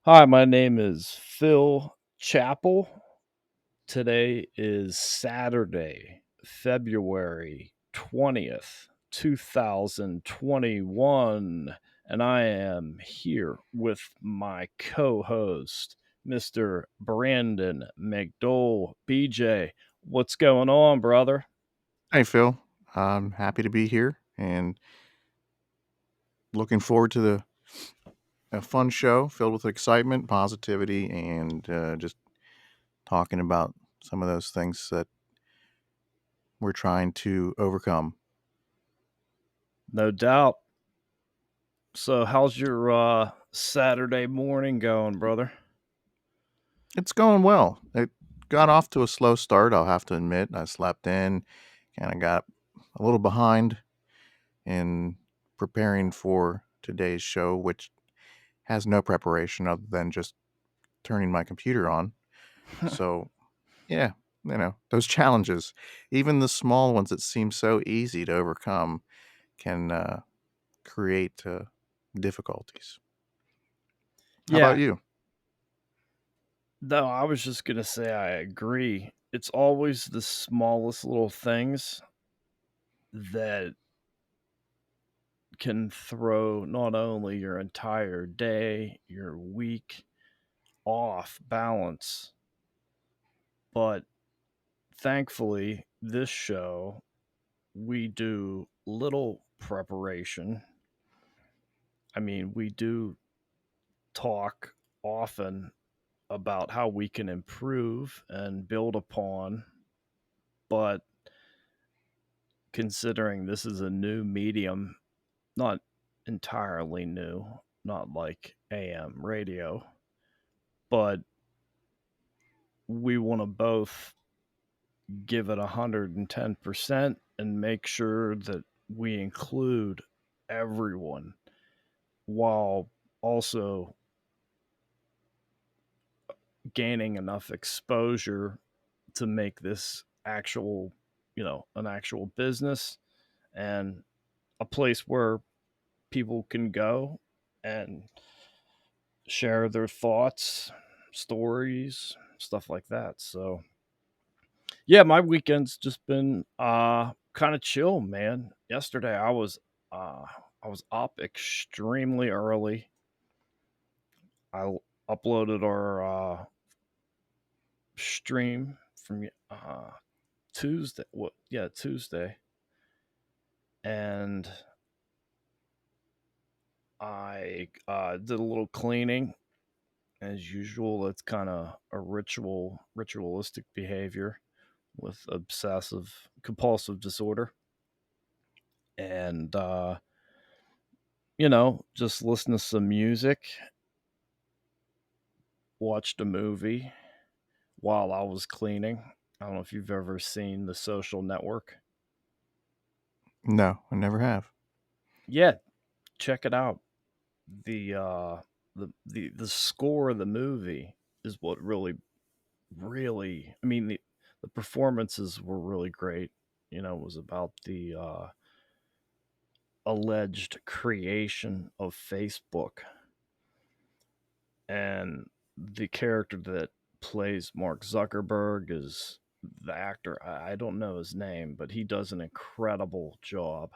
Hi, my name is Phil Chappell. Today is Saturday, February 20th, 2021, and I am here with my co host, Mr. Brandon McDole. BJ, what's going on, brother? Hey, Phil. I'm happy to be here and looking forward to a fun show filled with excitement, positivity, and just talking about some of those things that we're trying to overcome. No doubt. So, how's your Saturday morning going, brother? It's going well. It got off to a slow start, I'll have to admit. I slept in, kind of got a little behind in preparing for today's show, which has no preparation other than just turning my computer on. So, yeah, those challenges, even the small ones that seem so easy to overcome, can create difficulties. How Yeah, about you? no, I was just gonna say I agree. It's always the smallest little things that can throw not only your entire day, your week off balance, but thankfully, this show, we do little preparation. I mean, we do talk often about how we can improve and build upon, but considering this is a new medium, not entirely new, not like AM radio, but we want to both give it 110% and make sure that we include everyone while also gaining enough exposure to make this actual, an actual business and a place where people can go and share their thoughts, stories, stuff like that. So, yeah, my weekend's just been kind of chill, man. Yesterday uh I was up extremely early. Uploaded our stream from Tuesday. What? Yeah, Tuesday. And I did a little cleaning as usual. That's kind of a ritualistic behavior with obsessive compulsive disorder. And just listen to some music, watched a movie while I was cleaning. I don't know if you've ever seen The Social Network. No, I never have. Yeah, check it out. The score of the movie is what really, I mean, the performances were really great. It was about the alleged creation of Facebook, and the character that plays Mark Zuckerberg is the actor. I don't know his name, but he does an incredible job,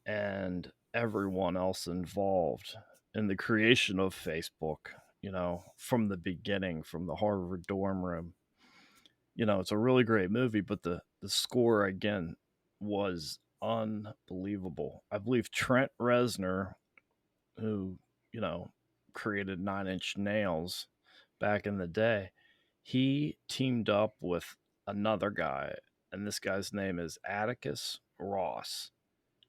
and everyone else involved in the creation of Facebook. From the beginning, from the Harvard dorm room. It's a really great movie, but the score again was unbelievable. I believe Trent Reznor, who, you know, created 9 Inch Nails back in the day, he teamed up with another guy, and this guy's name is Atticus Ross.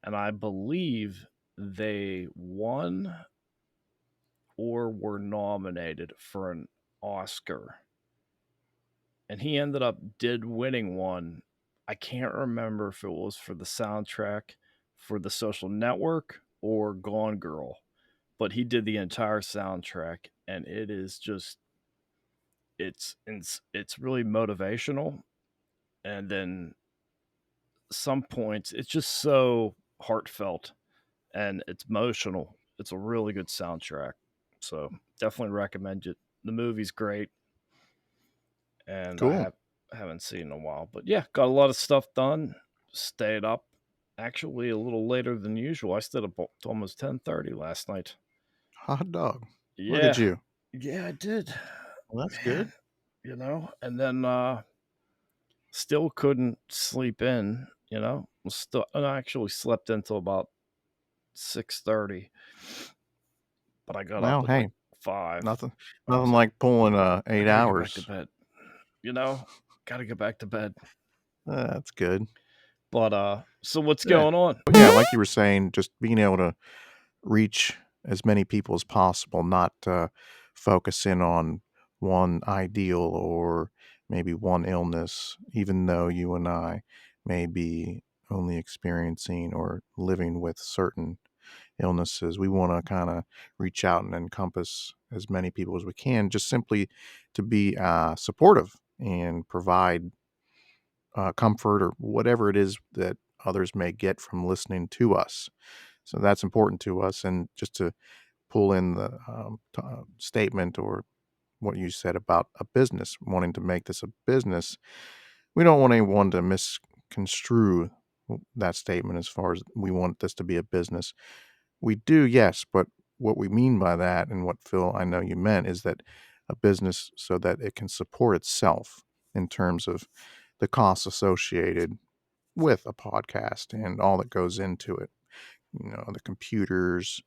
And I believe they won or were nominated for an Oscar. And he ended up did winning one. I can't remember if it was for the soundtrack for The Social Network or Gone Girl, but he did the entire soundtrack, and it is just it's really motivational, and then some points it's just so heartfelt and it's emotional. It's a really good soundtrack. So definitely recommend it. The movie's great, and Cool. haven't seen it in a while. But yeah, got a lot of stuff done. Stayed up actually a little later than usual. I stayed up to almost 10:30 last night. Hot dog. Look at Yeah, you. yeah, I did, Well, that's good. man. And then still couldn't sleep in. Was still I actually slept until about 6:30, but I got up Well, at like hey, 5. nothing, I was nothing like, like pulling I 8 gotta get back to hours. bed. You know, gotta get back to bed. That's good. But so what's Yeah. going on? But yeah, like you were saying, just being able to reach as many people as possible, not focus in on one ideal or maybe one illness, even though you and I may be only experiencing or living with certain illnesses. We want to kind of reach out and encompass as many people as we can, just simply to be supportive and provide comfort or whatever it is that others may get from listening to us. So that's important to us. And just to pull in the statement or what you said about a business, wanting to make this a business, we don't want anyone to misconstrue that statement as far as we want this to be a business. We do, yes, but what we mean by that and what Phil, I know you meant, is that a business so that it can support itself in terms of the costs associated with a podcast and all that goes into it. The computers,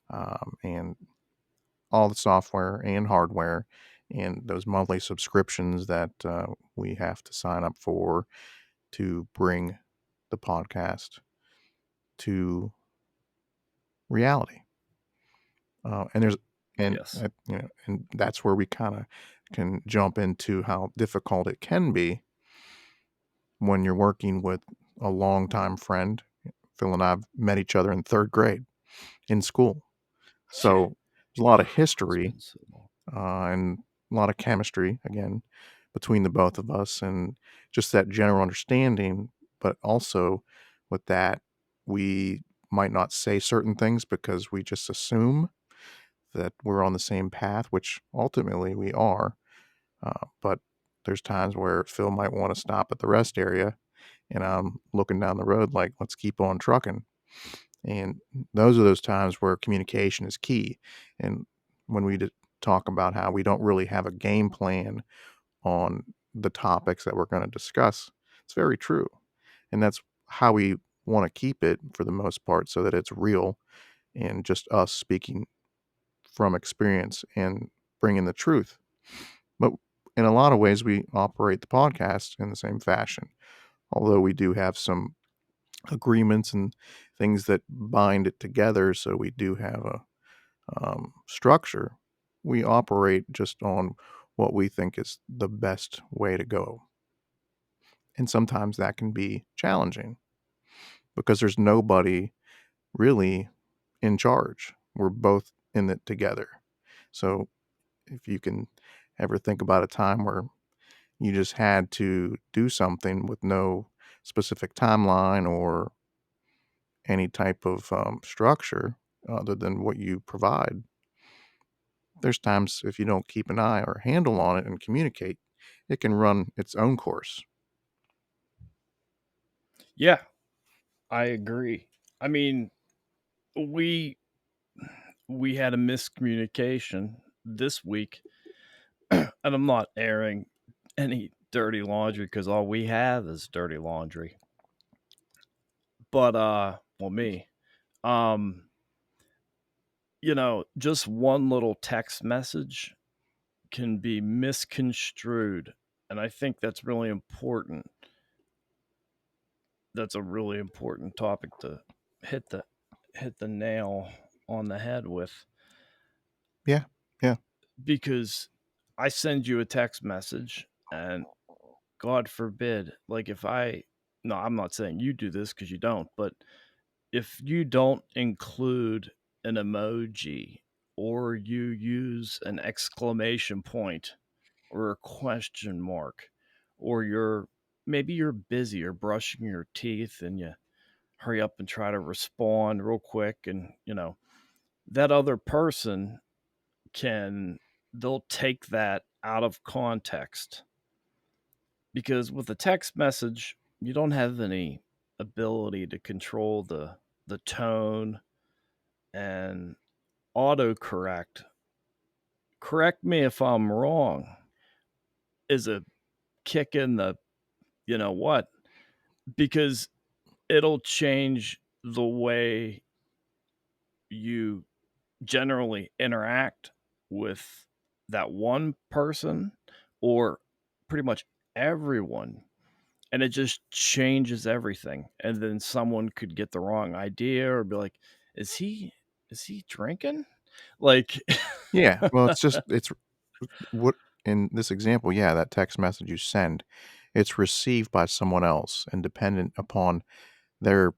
and all the software and hardware, and those monthly subscriptions that we have to sign up for to bring the podcast to reality. And there's Yes. and that's where we kind of can jump into how difficult it can be when you're working with a longtime friend. Phil and I've met each other in third grade in school, Yeah. so there's a lot of It's history been so long. and a lot of chemistry again between the both of us, and just that general understanding. But also with that, we might not say certain things because we just assume that we're on the same path, which ultimately we are. But there's times where Phil might want to stop at the rest area, and I'm looking down the road like, let's keep on trucking. And those are those times where communication is key. And when we talk about how we don't really have a game plan on the topics that we're going to discuss, it's very true. And that's how we want to keep it for the most part so that it's real and just us speaking from experience and bringing the truth. But in a lot of ways, we operate the podcast in the same fashion, although we do have some agreements and things that bind it together. So we do have a structure. We operate just on what we think is the best way to go. And sometimes that can be challenging because there's nobody really in charge. We're both in it together. So if you can ever think about a time where you just had to do something with no specific timeline or any type of structure other than what you provide, there's times if you don't keep an eye or handle on it and communicate, it can run its own course. Yeah, I agree. I mean, we we had a miscommunication this week, and I'm not airing any dirty laundry because all we have is dirty laundry. But well, me. Um, just one little text message can be misconstrued, and I think that's really important. That's a really important topic to hit the hit the nail on the head with, Yeah, yeah, because I send you a text message, and God forbid, like, if I no, I'm not saying you do this because you don't, but if you don't include an emoji, or you use an exclamation point or a question mark, or you're busy or brushing your teeth and you hurry up and try to respond real quick, and that other person can they'll take that out of context, because with a text message you don't have any ability to control the tone, and autocorrect, correct me if I'm wrong, is a kick in the you know what, because it'll change the way you generally interact with that one person or pretty much everyone, and it just changes everything, and then someone could get the wrong idea or be like, is he drinking, like Yeah, well, it's what in this example, yeah, that text message you send, it's received by someone else and dependent upon their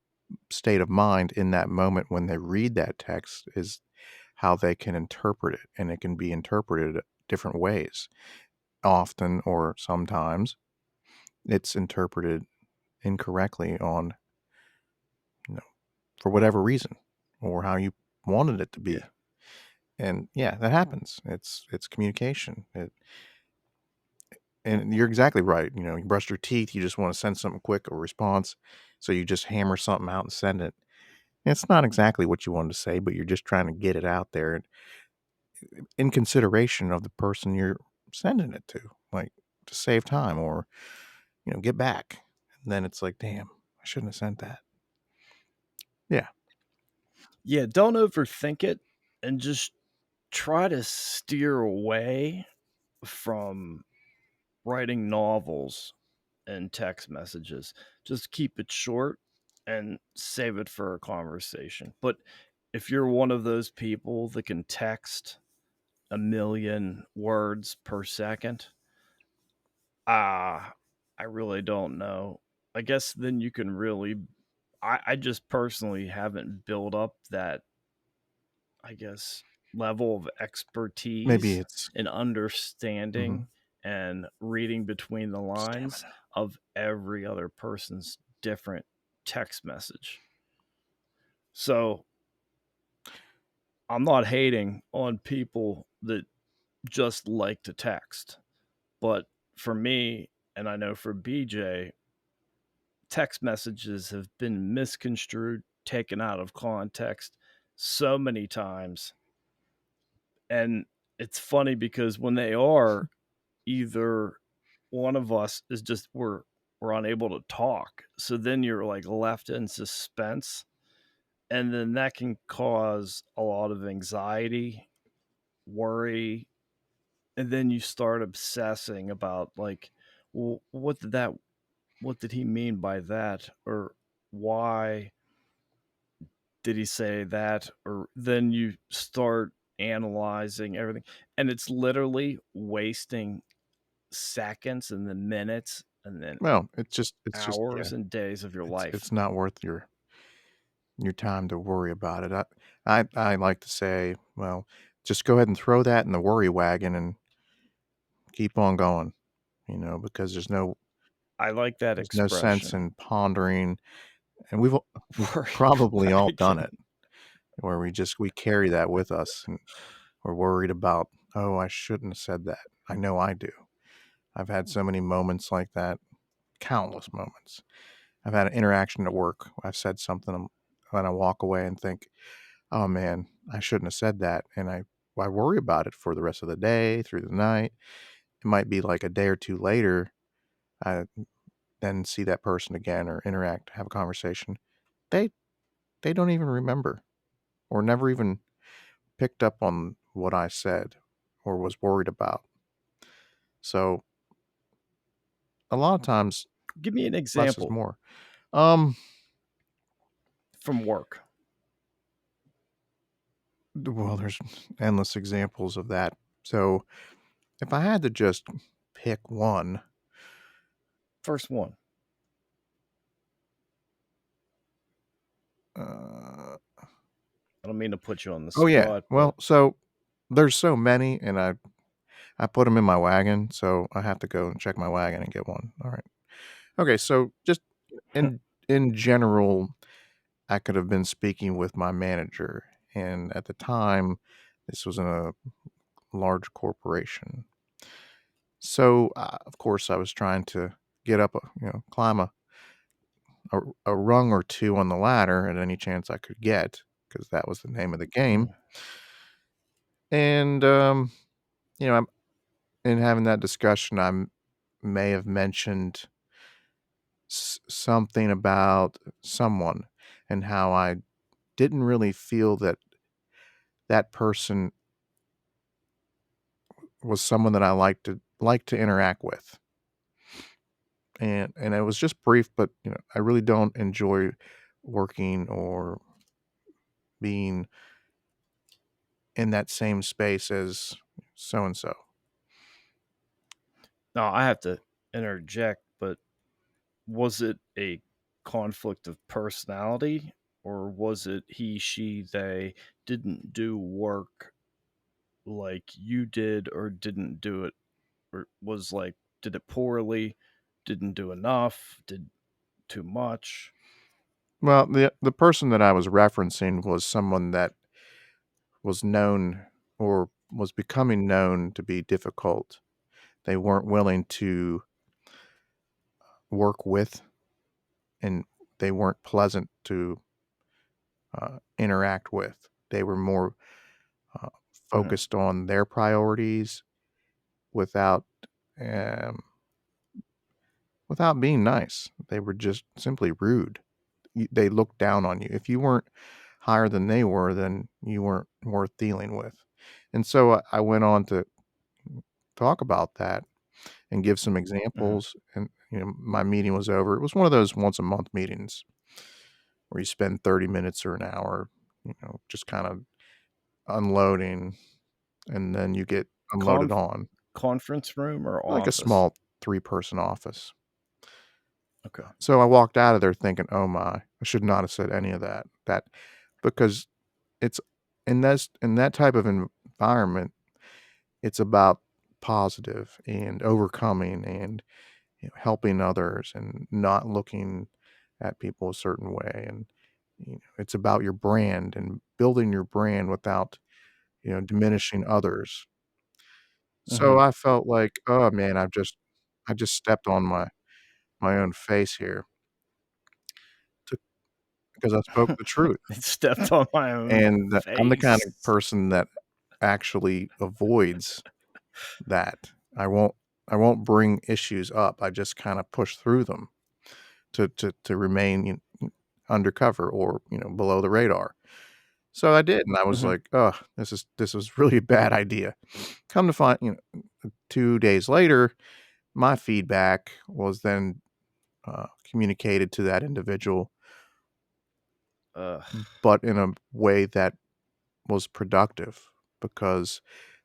state of mind in that moment when they read that text is how they can interpret it, and it can be interpreted different ways. Often or sometimes, it's interpreted incorrectly on, you know, for whatever reason or how you wanted it to yeah. be. And yeah, that happens. It's communication. And you're exactly right. You know, you brush your teeth, you just want to send something quick, a response, so you just hammer something out and send it. It's not exactly what you wanted to say, but you're just trying to get it out there in consideration of the person you're sending it to, like to save time or, get back. And then it's like, damn, I shouldn't have sent that. Yeah. Yeah, don't overthink it, and just try to steer away from writing novels and text messages. Just keep it short and save it for a conversation. But if you're one of those people that can text a million words per second, I really don't know. I guess then you can really. I just personally haven't built up that, I guess, level of Maybe expertise it's in mhm, understanding and reading between the lines stamina. of every other person's different text message. So I'm not hating on people that just like to text. But for me, and I know for BJ, text messages have been misconstrued, taken out of context so many times. And it's funny because when they are, either one of us is just we're unable to talk. So then you're like left in suspense, and then that can cause a lot of anxiety, worry, and then you start obsessing about like, well, what did he mean by that, or why did he say that, or then you start analyzing everything, and it's literally wasting seconds and then minutes and then Well, it's just hours yeah, and days of your it's life. not worth your time to worry about it. I like to say, well, just go ahead and throw that in the worry wagon and keep on going, because I like that there's no sense expression. in pondering, and we've Worry probably all done wagon. it, where we carry that with us, and we're worried about, "Oh, I shouldn't have said that." I know I do. I've had so many moments like that, countless moments. I've had an interaction at work. I've said something, and I walk away and think, "Oh, man, I shouldn't have said that," and I worry about it for the rest of the day, through the night. It might be like a day or 2 later, I then see that person again or interact, have a conversation. They they don't even remember or never even picked up on what I said or was worried about. So, a lot of times, Give me an less is example more. Um, from work. well, there's endless examples of that. So, if I had to just pick one, First one. uh, I don't mean to put you on the oh yeah, spot, but well, so there's so many, and I put them in my wagon, so I have to go and check my wagon and get one. All right. Okay, so just in in general, I could have been speaking with my manager, and at the time, this was in a large corporation. So, of course, I was trying to get up, climb a rung or two on the ladder at any chance I could get, because that was the name of the game. Mhm. And, I'm in having that discussion, may have mentioned something about someone and how I didn't really feel that that person was someone that I like to interact with. And it was just brief, but I really don't enjoy working or being in that same space as so and so. Now, I have to interject, but was it a conflict of personality, or was it he, she, they didn't do work like you did, or didn't do it, or was like, did it poorly, didn't do enough, did too much? Well, the person that I was referencing was someone that was known or was becoming known to be difficult. They weren't willing to work with, and they weren't pleasant to interact with. They were more uh, Mhm. focused on their priorities without um, without being nice. They were just simply rude. They looked down on you. If you weren't higher than they were, then you weren't worth dealing with. And so I went on to talk about that and give some Mhm. examples. And my meeting was over. It was one of those once a month meetings where you spend 30 minutes or an hour, just kind of unloading, and then you get unloaded Conf- on Conference room or like a office? small 3-person office. Okay. So I walked out of there thinking, "Oh my, I should not have said any of that." Because it's in that type of environment, it's about positive and overcoming and helping others and not looking at people a certain way. And it's about your brand and building your brand without diminishing others. So Mhm. I felt like, oh man, I just stepped on my own face here to, because I spoke the truth. It stepped on my own And I'm the kind face. of person that actually avoids that. I won't bring issues up. I just kind of push through them to remain undercover or below the radar. So I did, and I was Mhm. like, "Oh, this is really a bad idea." Come to find, 2 days later, my feedback was then communicated to that individual, Ugh. but in a way that was productive, because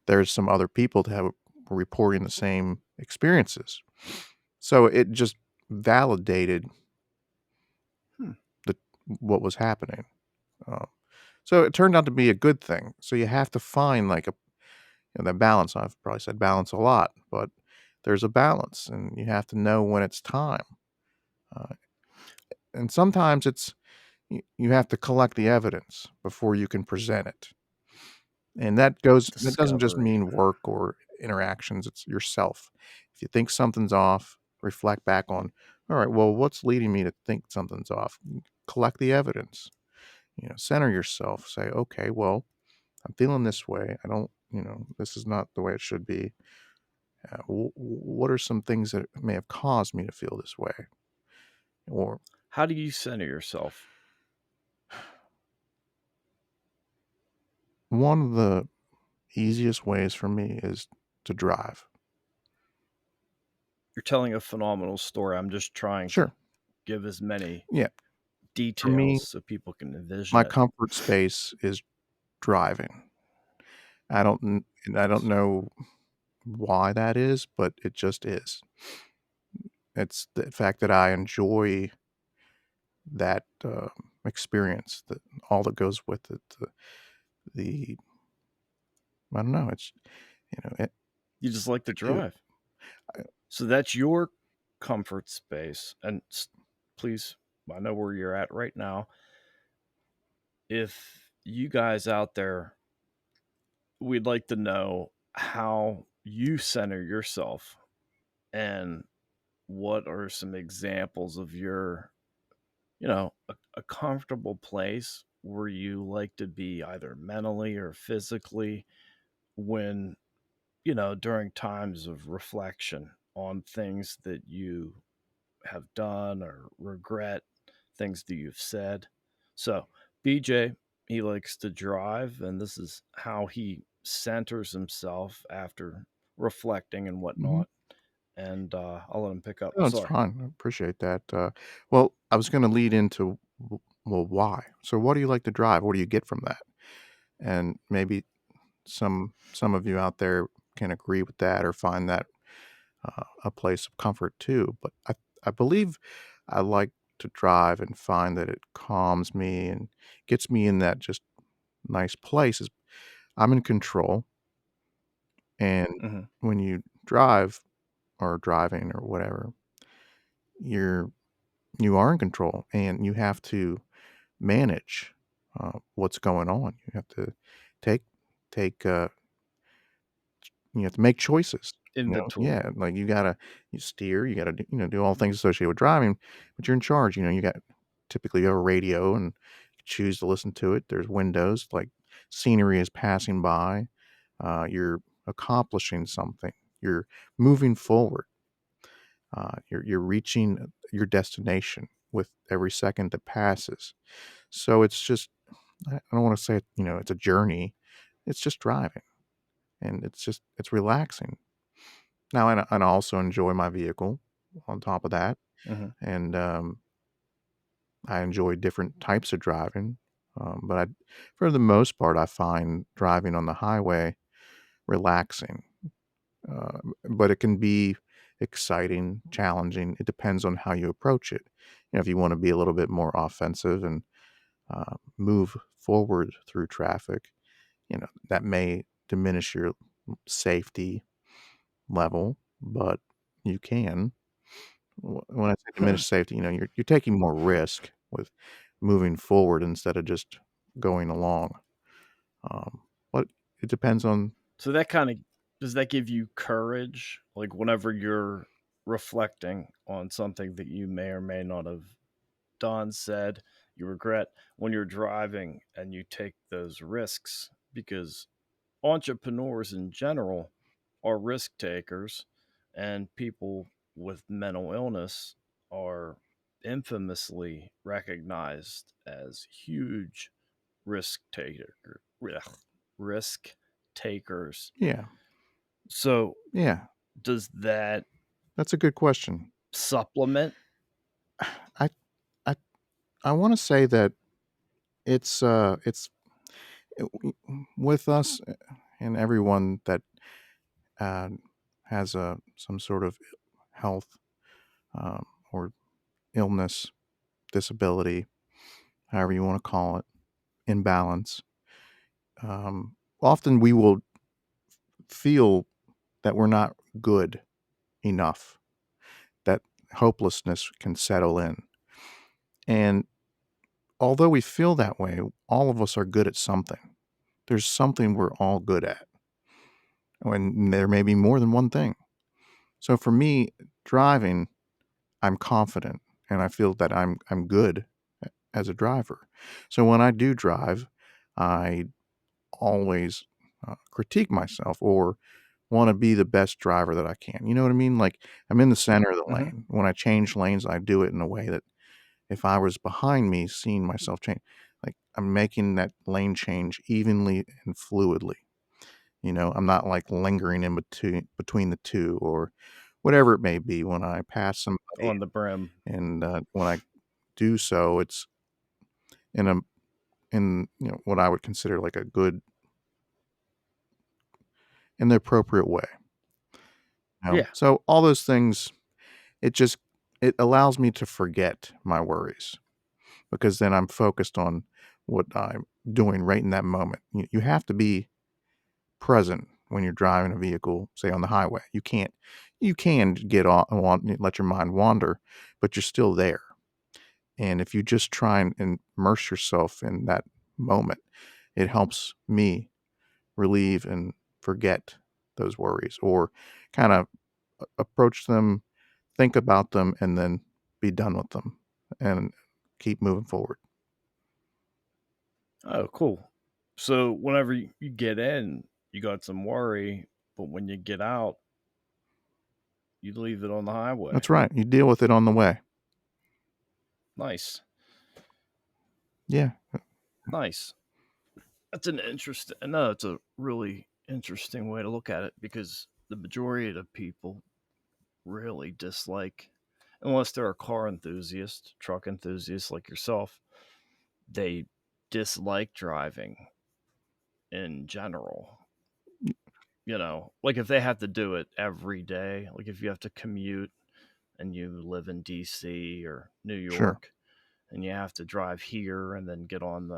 there's some other people that were reporting the same experiences. So it just validated Hmm. the what was happening. Uh, so it turned out to be a good thing. So you have to find like that balance. I've probably said balance a lot, but there's a balance, and you have to know when it's time. Uh, and sometimes you have to collect the evidence before you can present it. And that doesn't just Discovery. mean work or interactions, it's yourself. If you think something's off, reflect back on, all right, well, what's leading me to think something's off? Collect the evidence. Center yourself. Say, okay, well, I'm feeling this way. I don't, this is not the way it should be. What are some things that may have caused me to feel this way? Or How do you center yourself? one of the easiest ways for me is to drive. You're telling a phenomenal story. I'm just trying to Sure. give as many Yeah. For details me, so people can envision my it. comfort space is driving. And I don't know why that is, but it just is. It's the fact that I enjoy that, experience, that all that goes with it, the I don't know, it's, it You just like to I do. drive. I So that's your comfort space. And please, I know where you're at right now. If you guys out there, we'd like to know, how you center yourself, and what are some examples of your, a comfortable place where you like to be either mentally or physically when, during times of reflection on things that you have done or regret, things that you've said. So, BJ, he likes to drive, and this is how he centers himself after reflecting and Mhm. whatnot. And I'll let him pick up. No, it's Sorry. fine. I appreciate that. Well, I was gonna lead into well, why? So what do you like to drive? What do you get from that? And maybe some of you out there can agree with that or find that a place of comfort too. But I believe I like to drive and find that it calms me and gets me in that just nice place. Is I'm in control, and Hmm. when you drive or driving or whatever, you're you are in control, and you have to manage what's going on. You have to take take you have to make choices. Inventory. Yeah, like you steer, you gotta do, do all things associated with driving, but you're in charge. You got typically you have a radio and you choose to listen to it. There's windows, like scenery is passing by. You're accomplishing something. You're moving forward. You're reaching your destination with every second that passes. So it's just I don't want to say it's a journey. It's just driving, and it's relaxing. Now, and I also enjoy my vehicle on top of that, Hmm. and, I enjoy different types of driving, but for the most part, I find driving on the highway relaxing, but it can be exciting, challenging. It depends on how you approach it. If you wanna be a little bit more offensive and, move forward through traffic, that may diminish your safety level, but you can. When I say diminished safety, you're taking more risk with moving forward instead of just going along. But it depends on So that kind of, does that give you courage? Like whenever you're reflecting on something that you may or may not have done, said, you regret, when you're driving and you take those risks, because entrepreneurs in general are risk takers, and people with mental illness are infamously recognized as huge risk taker risk takers. yeah, So yeah, does that that's a good question. supplement? I I I wanna say that it's with us and everyone that, uh, has, some sort of health, um, or illness, disability, however you wanna call it, imbalance, often we will feel that we're not good enough, that hopelessness can settle in. And although we feel that way, all of us are good at something. There's something we're all good at. And there may be more than one thing. So for me, driving, I'm confident and I feel that I'm good as a driver. So when I do drive, I always critique myself or want to be the best driver that I can. You know what I mean? Like I'm in the center of the Hmm. lane. When I change lanes, I do it in a way that if I was behind me seeing myself change, like I'm making that lane change evenly and fluidly. I'm not like lingering in between the two or whatever it may be when I pass somebody. On the brim. And when I do so, it's in a in what I would consider like a good in the appropriate way. Yeah. So all those things, it just it allows me to forget my worries because then I'm focused on what I'm doing right in that moment. You have to be present when you're driving a vehicle, say on the highway. You can get on let your mind wander, but you're still there. And if you just try and immerse yourself in that moment, it helps me relieve and forget. those worries, or kind of approach them, think about them, and then be done with them and keep moving forward. Oh, cool. So whenever you get in, you got some worry, but when you get out, you leave it on the highway. That's right. You deal with it on the way. Nice. Yeah. Nice. That's an interesting no, it's a really interesting way to look at it because the majority of people really dislike, unless they're a car enthusiast, truck enthusiast like yourself, they dislike driving in general. Like if they have to do it every day, like if you have to commute and you live in DC or New Sure. York and you have to drive here and then get on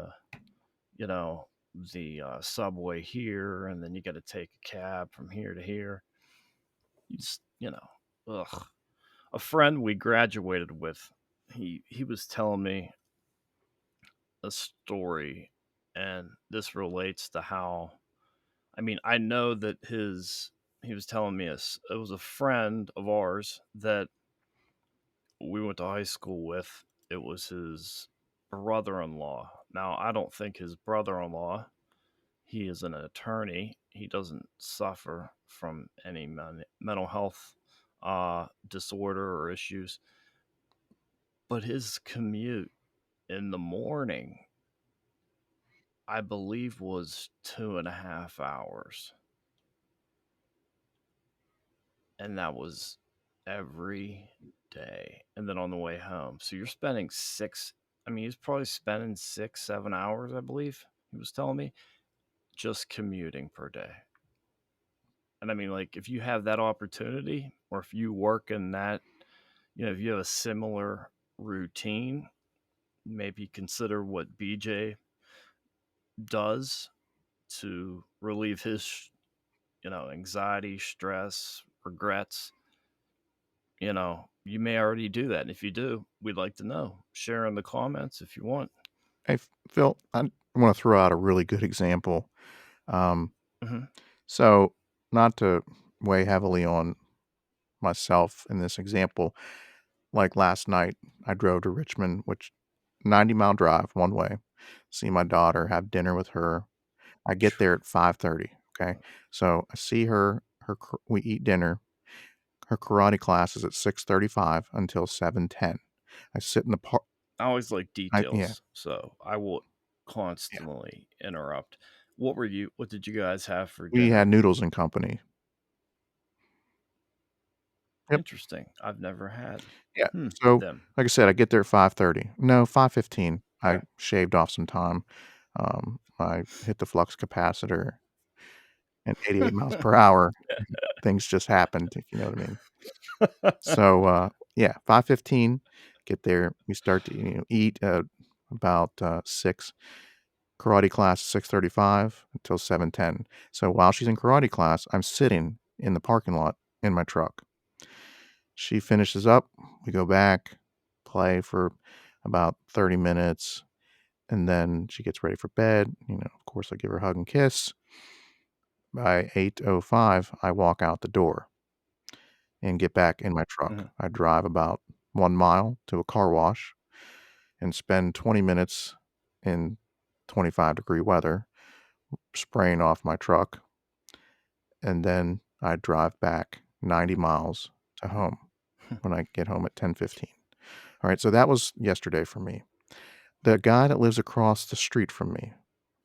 you know, the subway here and then you got to take a cab from here to here. You just, ugh. A friend we graduated with, he was telling me a story, and this relates to how. I mean, I know that his. He was telling me it was a friend of ours that we went to high school with. It was his brother-in-law. Now, I don't think his brother-in-law. He is an attorney. He doesn't suffer from any mental health disorder or issues, but his commute in the morning, I believe, was 2.5 hours. And that was every day. And then on the way home. So you're spending I mean, he's probably spending 6, 7 hours, I believe he was telling me, just commuting per day. And I mean, like, if you have that opportunity, or if you work in that, if you have a similar routine, maybe consider what BJ does to relieve his, anxiety, stress, regrets. You may already do that. And if you do, we'd like to know. Share in the comments if you want. Hey, Phil, I want to throw out a really good example. Um, Hmm. so, not to weigh heavily on myself in this example, like last night, I drove to Richmond, which 90-mile drive one way, see my daughter, have dinner with her. I get there at 5:30. Okay, so I see her. We eat dinner. Her karate class is at 6:35 until 7:10. I sit in the park. I always like Yeah, details, so I will yeah. constantly interrupt. What did you guys have for We had dinner? noodles and company. Yep. Interesting. I've never had Yeah. So, them. like I said, I get there at 5:30. No, 5:15. I Okay. shaved off some time. I hit the flux capacitor at 88 miles per hour. Things just happened, if you know what I mean. So, yeah, 5:15, get there. We start to, eat at about, 6. Karate class 6:35 until 7:10. So while she's in karate class, I'm sitting in the parking lot in my truck. She finishes up, we go back, play for about 30 minutes, and then she gets ready for bed. Of course, I give her a hug and kiss. By 8:05, I walk out the door and get back in my truck. Mhm. I drive about 1 mile to a car wash and spend 20 minutes in 25-degree weather spraying off my truck, and then I drive back 90 miles to home when I get home at 10:15. Alright, so that was yesterday for me. The guy that lives across the street from me,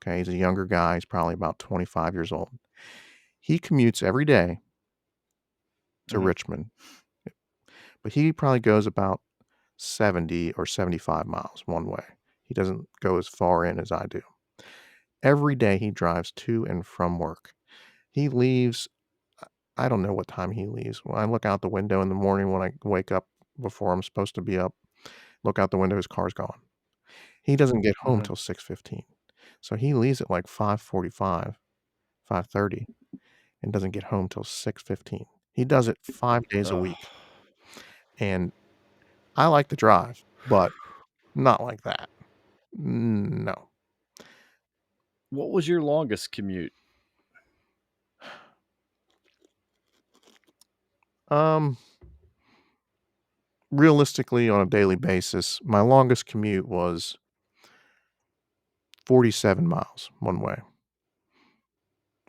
okay, he's a younger guy, he's probably about 25 years old. He commutes every day to Mhm. Richmond, but he probably goes about 70 or 75 miles one way. He doesn't go as far in as I do. Every day he drives to and from work. He leaves I don't know what time he leaves. When I look out the window in the morning when I wake up before I'm supposed to be up, look out the window, his car's gone. He doesn't get home Mhm. till 6:15. So he leaves at like 5:45, 5:30, and doesn't get home till 6:15. He does it 5 days a Ugh. week, and I like to drive, but not like that. No. What was your longest commute? Um, Realistically, on a daily basis, my longest commute was 47 miles one way.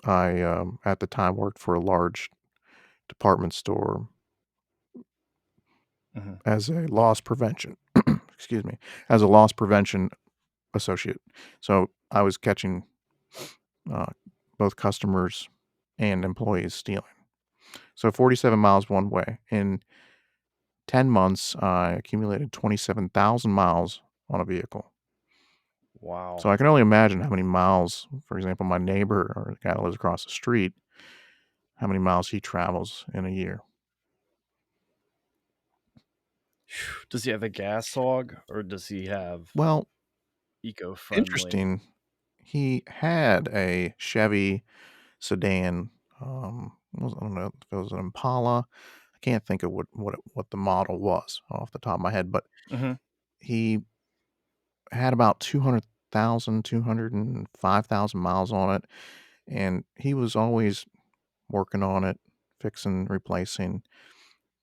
I, at the time, worked for a large department store Mhm. as a loss prevention excuse me, as a loss prevention associate. So, I was catching, uh, both customers and employees stealing. So, 47 miles one way. In 10 months, I accumulated 27,000 miles on a vehicle. Wow. So, I can only imagine how many miles, for example, my neighbor or the guy that lives across the street, how many miles he travels in a year. Phew. Does he have a gas hog or does he have Well, eco-friendly? interesting, he had a Chevy sedan, I don't know if it was an Impala. I can't think of what the model was off the top of my head, but Mhm. he had about 200,000, 205,000 miles on it, and he was always working on it, fixing, replacing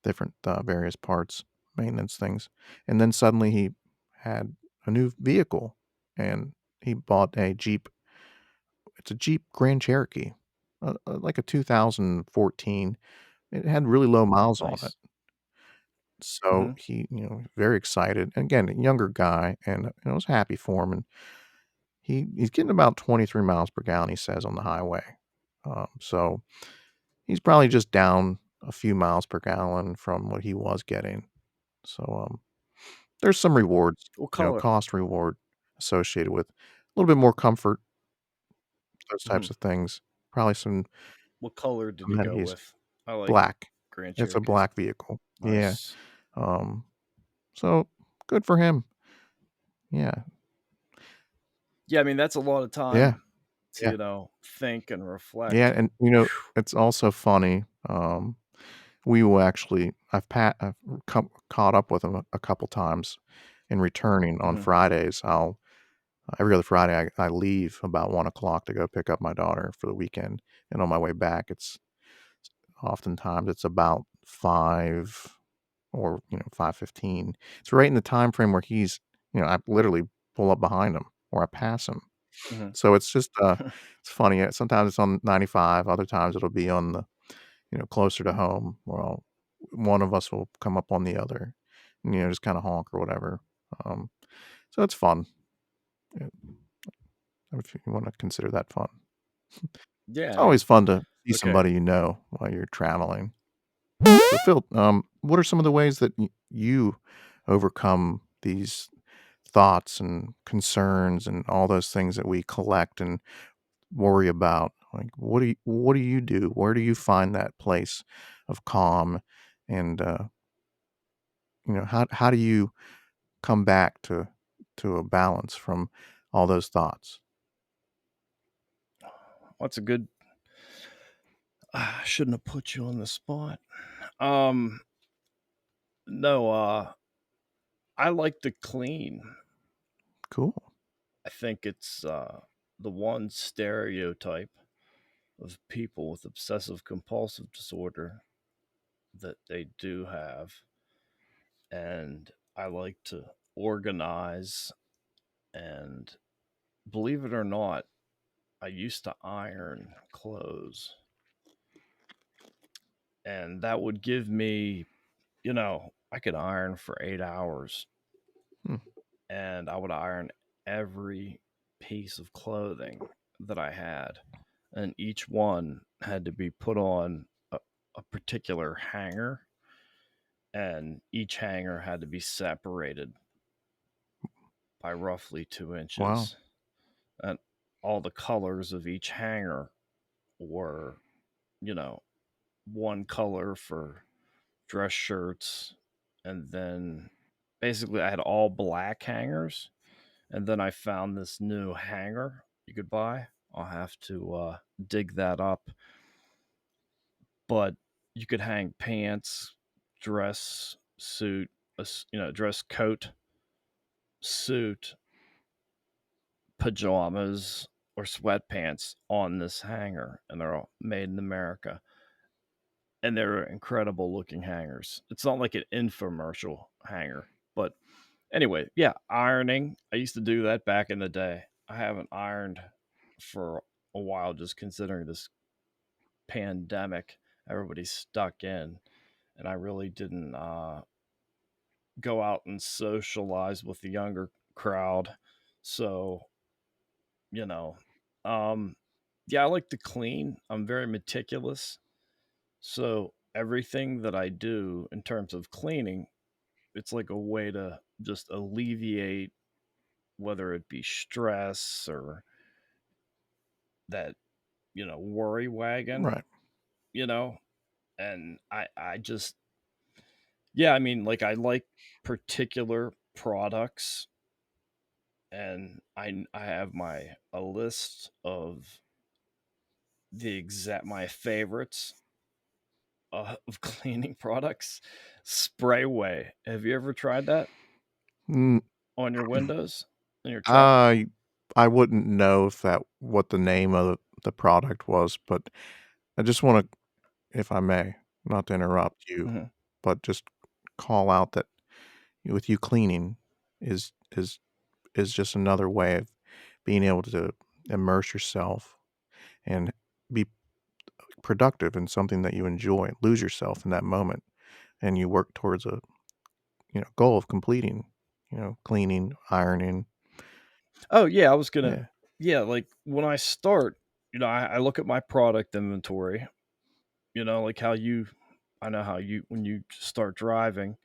different, various parts, maintenance things, and then suddenly he had a new vehicle, and he bought a Jeep. It's a Jeep Grand Cherokee, like a 2014. It had really low miles on it. Nice. So Mhm. he, very excited. And again, a younger guy, and I was happy for him. And he's getting about 23 miles per gallon, he says, on the highway. So he's probably just down a few miles per gallon from what he was getting. So there's some rewards, What color? cost reward associated with a little bit more comfort, those types Mhm. of things. Probably What color did some he go amenities. with? I like Black. Grand It's a Cherokees. black vehicle. Yeah. Nice. Um, so good for him. Yeah. Yeah, I mean, that's a lot of Yeah. time to, Yeah. think and Yeah, reflect. and, Phew. it's also funny, we will actually I've come caught up with him a couple times in returning on Mhm. Fridays. Every other Friday, I leave about 1 o'clock to go pick up my daughter for the weekend, and on my way back, it's about 5 or, 5:15. It's right in the time frame where I literally pull up behind him or I pass him. Mhm. So it's just, it's funny, sometimes it's on 95, other times it'll be on the, closer to home. Well, one of us will come up on the other and, just kinda honk or whatever. Um, so it's fun, eh, if you wanna consider that fun. Yeah, It's I always mean, fun to see okay. somebody while you're traveling. So Phil, what are some of the ways that you overcome these thoughts and concerns and all those things that we collect and worry about? Like, what do you do? Where do you find that place of calm? And how do you come back to a balance from all those thoughts? That's a good I shouldn't have put you on the spot. Um, no, I like to clean. Cool. I think it's, the one stereotype of people with obsessive compulsive disorder that they do have, and I like to organize, and believe it or not, I used to iron clothes, and that would give me, I could iron for 8 hours, Hmm. and I would iron every piece of clothing that I had, and each one had to be put on a particular hanger, and each hanger had to be separated by roughly 2 Wow. inches, and all the colors of each hanger were, you know, one color for dress shirts, and then basically I had all black hangers, and then I found this new hanger you could buy. I'll have to dig that up, but you could hang pants, dress suit, dress coat, suit, pajamas, or sweatpants on this hanger, and they're all made in America. and they're incredible looking hangers. It's not like an infomercial hanger, but anyway, yeah, ironing. I used to do that back in the day. I haven't ironed for a while, just considering this pandemic. Everybody's stuck in, and I really didn't go out and socialize with the younger crowd. So, you know, um, yeah, I like to clean. I'm very meticulous. So, everything that I do in terms of cleaning, it's like a way to just alleviate whether it be stress or that, worry wagon, Right. you know, and I just, yeah, I mean, like I like particular products, and I have my a list of the exact my favorites of cleaning products. Sprayway. Have you ever tried that Mm, on your windows in your truck? I I wouldn't know if that what the name of the product was, but I just wanna, if I may, not to interrupt you, Hmm. but just call out that with you cleaning is is is just another way of being able to immerse yourself and be productive in something that you enjoy, lose yourself in that moment, and you work towards a, goal of completing, cleaning, ironing. Oh yeah, I was gonna. Yeah. Yeah, like when I start, I look at my product inventory. Like how you, I know how you when you start driving,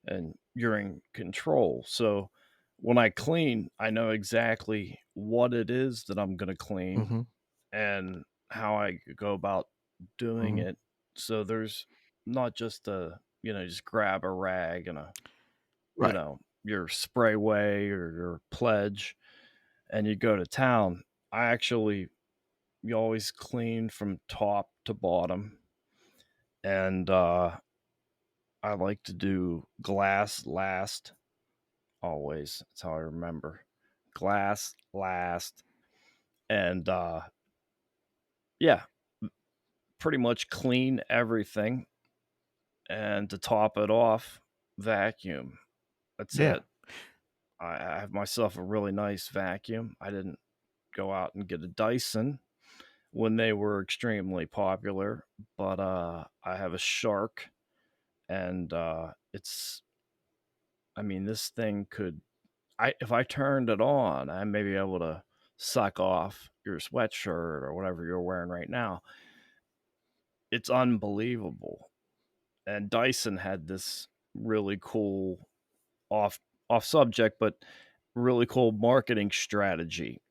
and you're in control. So when I clean, I know exactly what it is that I'm gonna clean Mhm. and how I go about doing Mhm. it. So there's not just just grab a rag and Right. your spray way or your pledge and you go to town. I actually, you always clean from top to bottom. And I like to do glass last always. That's how I remember. Glass last. And yeah, pretty much clean everything, and to top it off, vacuum. That's Yeah. it. I have myself a really nice vacuum. I didn't go out and get a Dyson when they were extremely popular, but I have a Shark, and it's. I mean, this thing could. I if I turned it on, I may be able to suck off your sweatshirt or whatever you're wearing right now. It's unbelievable. And Dyson had this really cool off off subject, but really cool marketing strategy.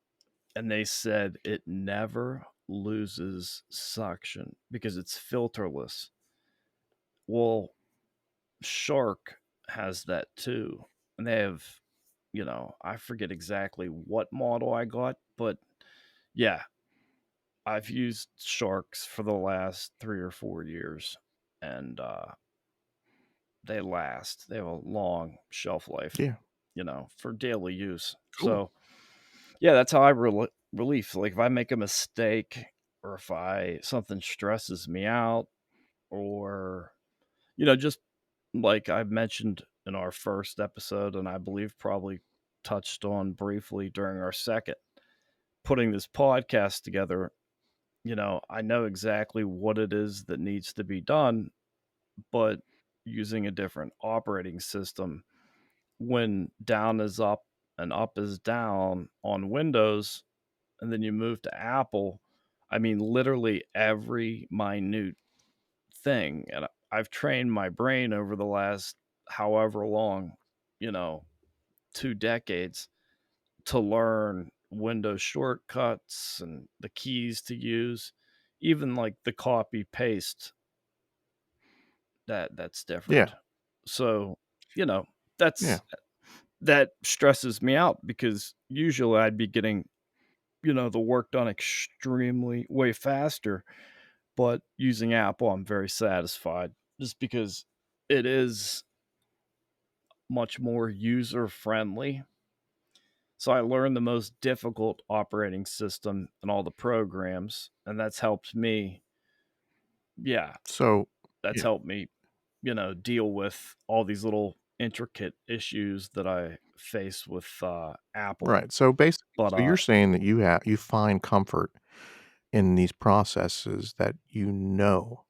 And they said it never loses suction because it's filterless. Well, Shark has that too. And they have, I forget exactly what model I got, but yeah, I've used Sharks for the last 3 or 4 years, and they last. They have a long shelf life, Yeah. for daily use. Cool. So, yeah, that's how I relief. Like if I make a mistake or if I something stresses me out or just like I mentioned in our first episode and I believe probably touched on briefly during our second, putting this podcast together, I know exactly what it is that needs to be done, but using a different operating system when down is up and up is down on Windows, and then you move to Apple, I mean, literally every minute thing. And I've trained my brain over the last however long, you know, 2 decades to learn Windows shortcuts and the keys to use, even like the copy paste that's Yeah. different. So, you know, Yeah. that's that stresses me out because usually I'd be getting, the work done extremely way faster, but using Apple, I'm very satisfied just because it is much more user friendly. So I learned the most difficult operating system and all the programs, and that's helped me. Yeah. So that's Yeah. helped me, deal with all these little intricate issues that I face with Apple. Right. So basically, But you're saying that you find comfort in these processes that you know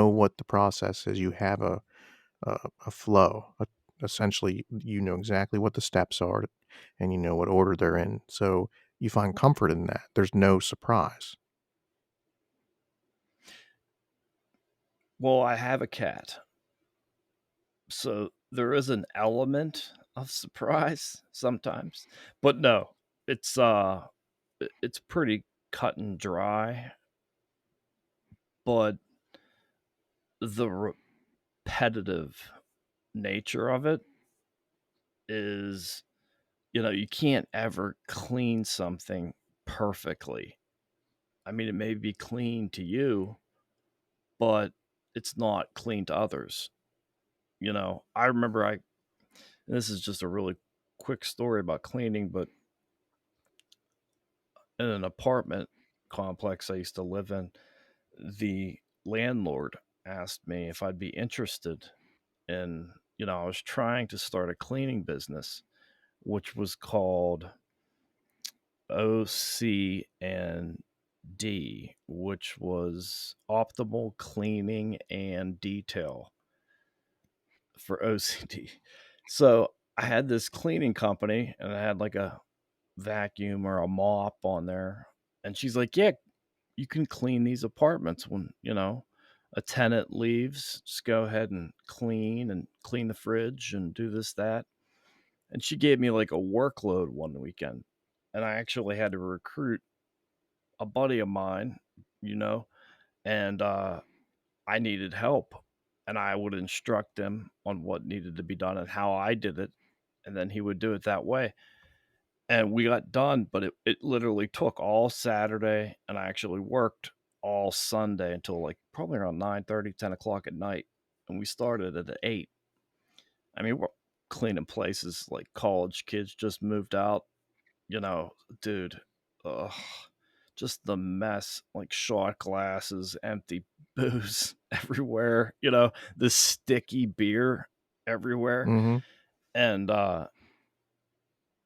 what the process is. You have a flow. Essentially, you know exactly what the steps are, and you know what order they're in. So you find comfort in that. There's no surprise. well, I have a cat, so there is an element of surprise sometimes. But no, it's it's pretty cut and dry. But the repetitive nature of it is, you can't ever clean something perfectly. I mean, it may be clean to you, but it's not clean to others. I remember this is just a really quick story about cleaning, but in an apartment complex I used to live in, the landlord asked me if I'd be interested in, I was trying to start a cleaning business, which was called OC D, which was optimal cleaning and detail for OCD. So I had this cleaning company and I had like a vacuum or a mop on there. And she's like, yeah, you can clean these apartments when, a tenant leaves. Just go ahead and clean the fridge and do this, that. And she gave me like a workload one weekend. And I actually had to recruit a buddy of mine, you know, and I needed help. And I would instruct him on what needed to be done and how I did it. And then he would do it that way. And we got done, but it literally took all Saturday. And I actually worked all Sunday until like probably around 9:30, 10 o'clock at night. And we started at 8. I mean, we're cleaning places like college kids just moved out, dude. Ugh, just the mess, like shot glasses, empty booze everywhere, the sticky beer everywhere. Mhm. And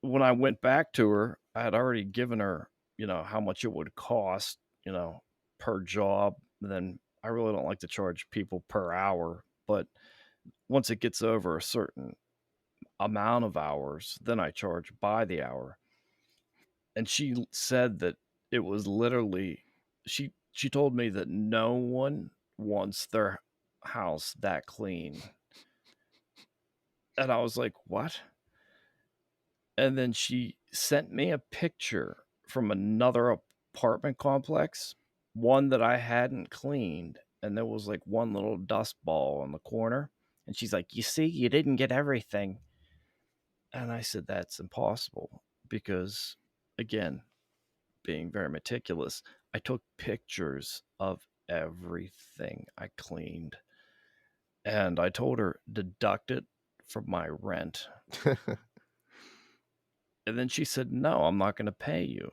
when I went back to her, I had already given her, how much it would cost, per job. And then I really don't like to charge people per hour, but once it gets over a certain amount of hours, then I charge by the hour. And she said that it was literally she told me that no one wants their house that clean. And I was like, "What?" And then she sent me a picture from another apartment complex, one that I hadn't cleaned, and there was like one little dust ball in the corner. And she's like, "You see, you didn't get everything." And I said, "That's impossible because again, being very meticulous, I took pictures of everything I cleaned. And I told her, deduct it from my rent. And then she said, no, I'm not going to pay you.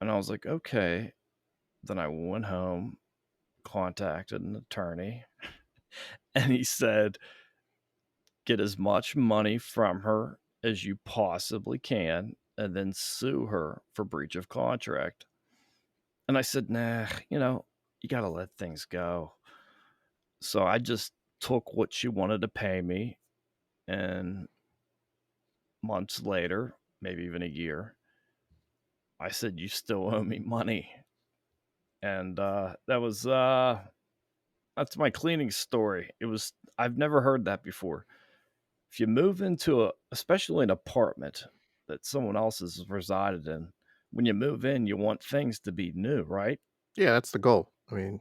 And I was like, okay. Then I went home, contacted an attorney, and he said, get as much money from her as you possibly can and then sue her for breach of contract. And I said, nah, you got to let things go. So I just took what she wanted to pay me, and months later, maybe even a year, I said, "You still owe me money." And that's my cleaning story. I've never heard that before. If you move into especially an apartment that someone else has resided in, when you move in, you want things to be new, right? Yeah, that's the goal. I mean,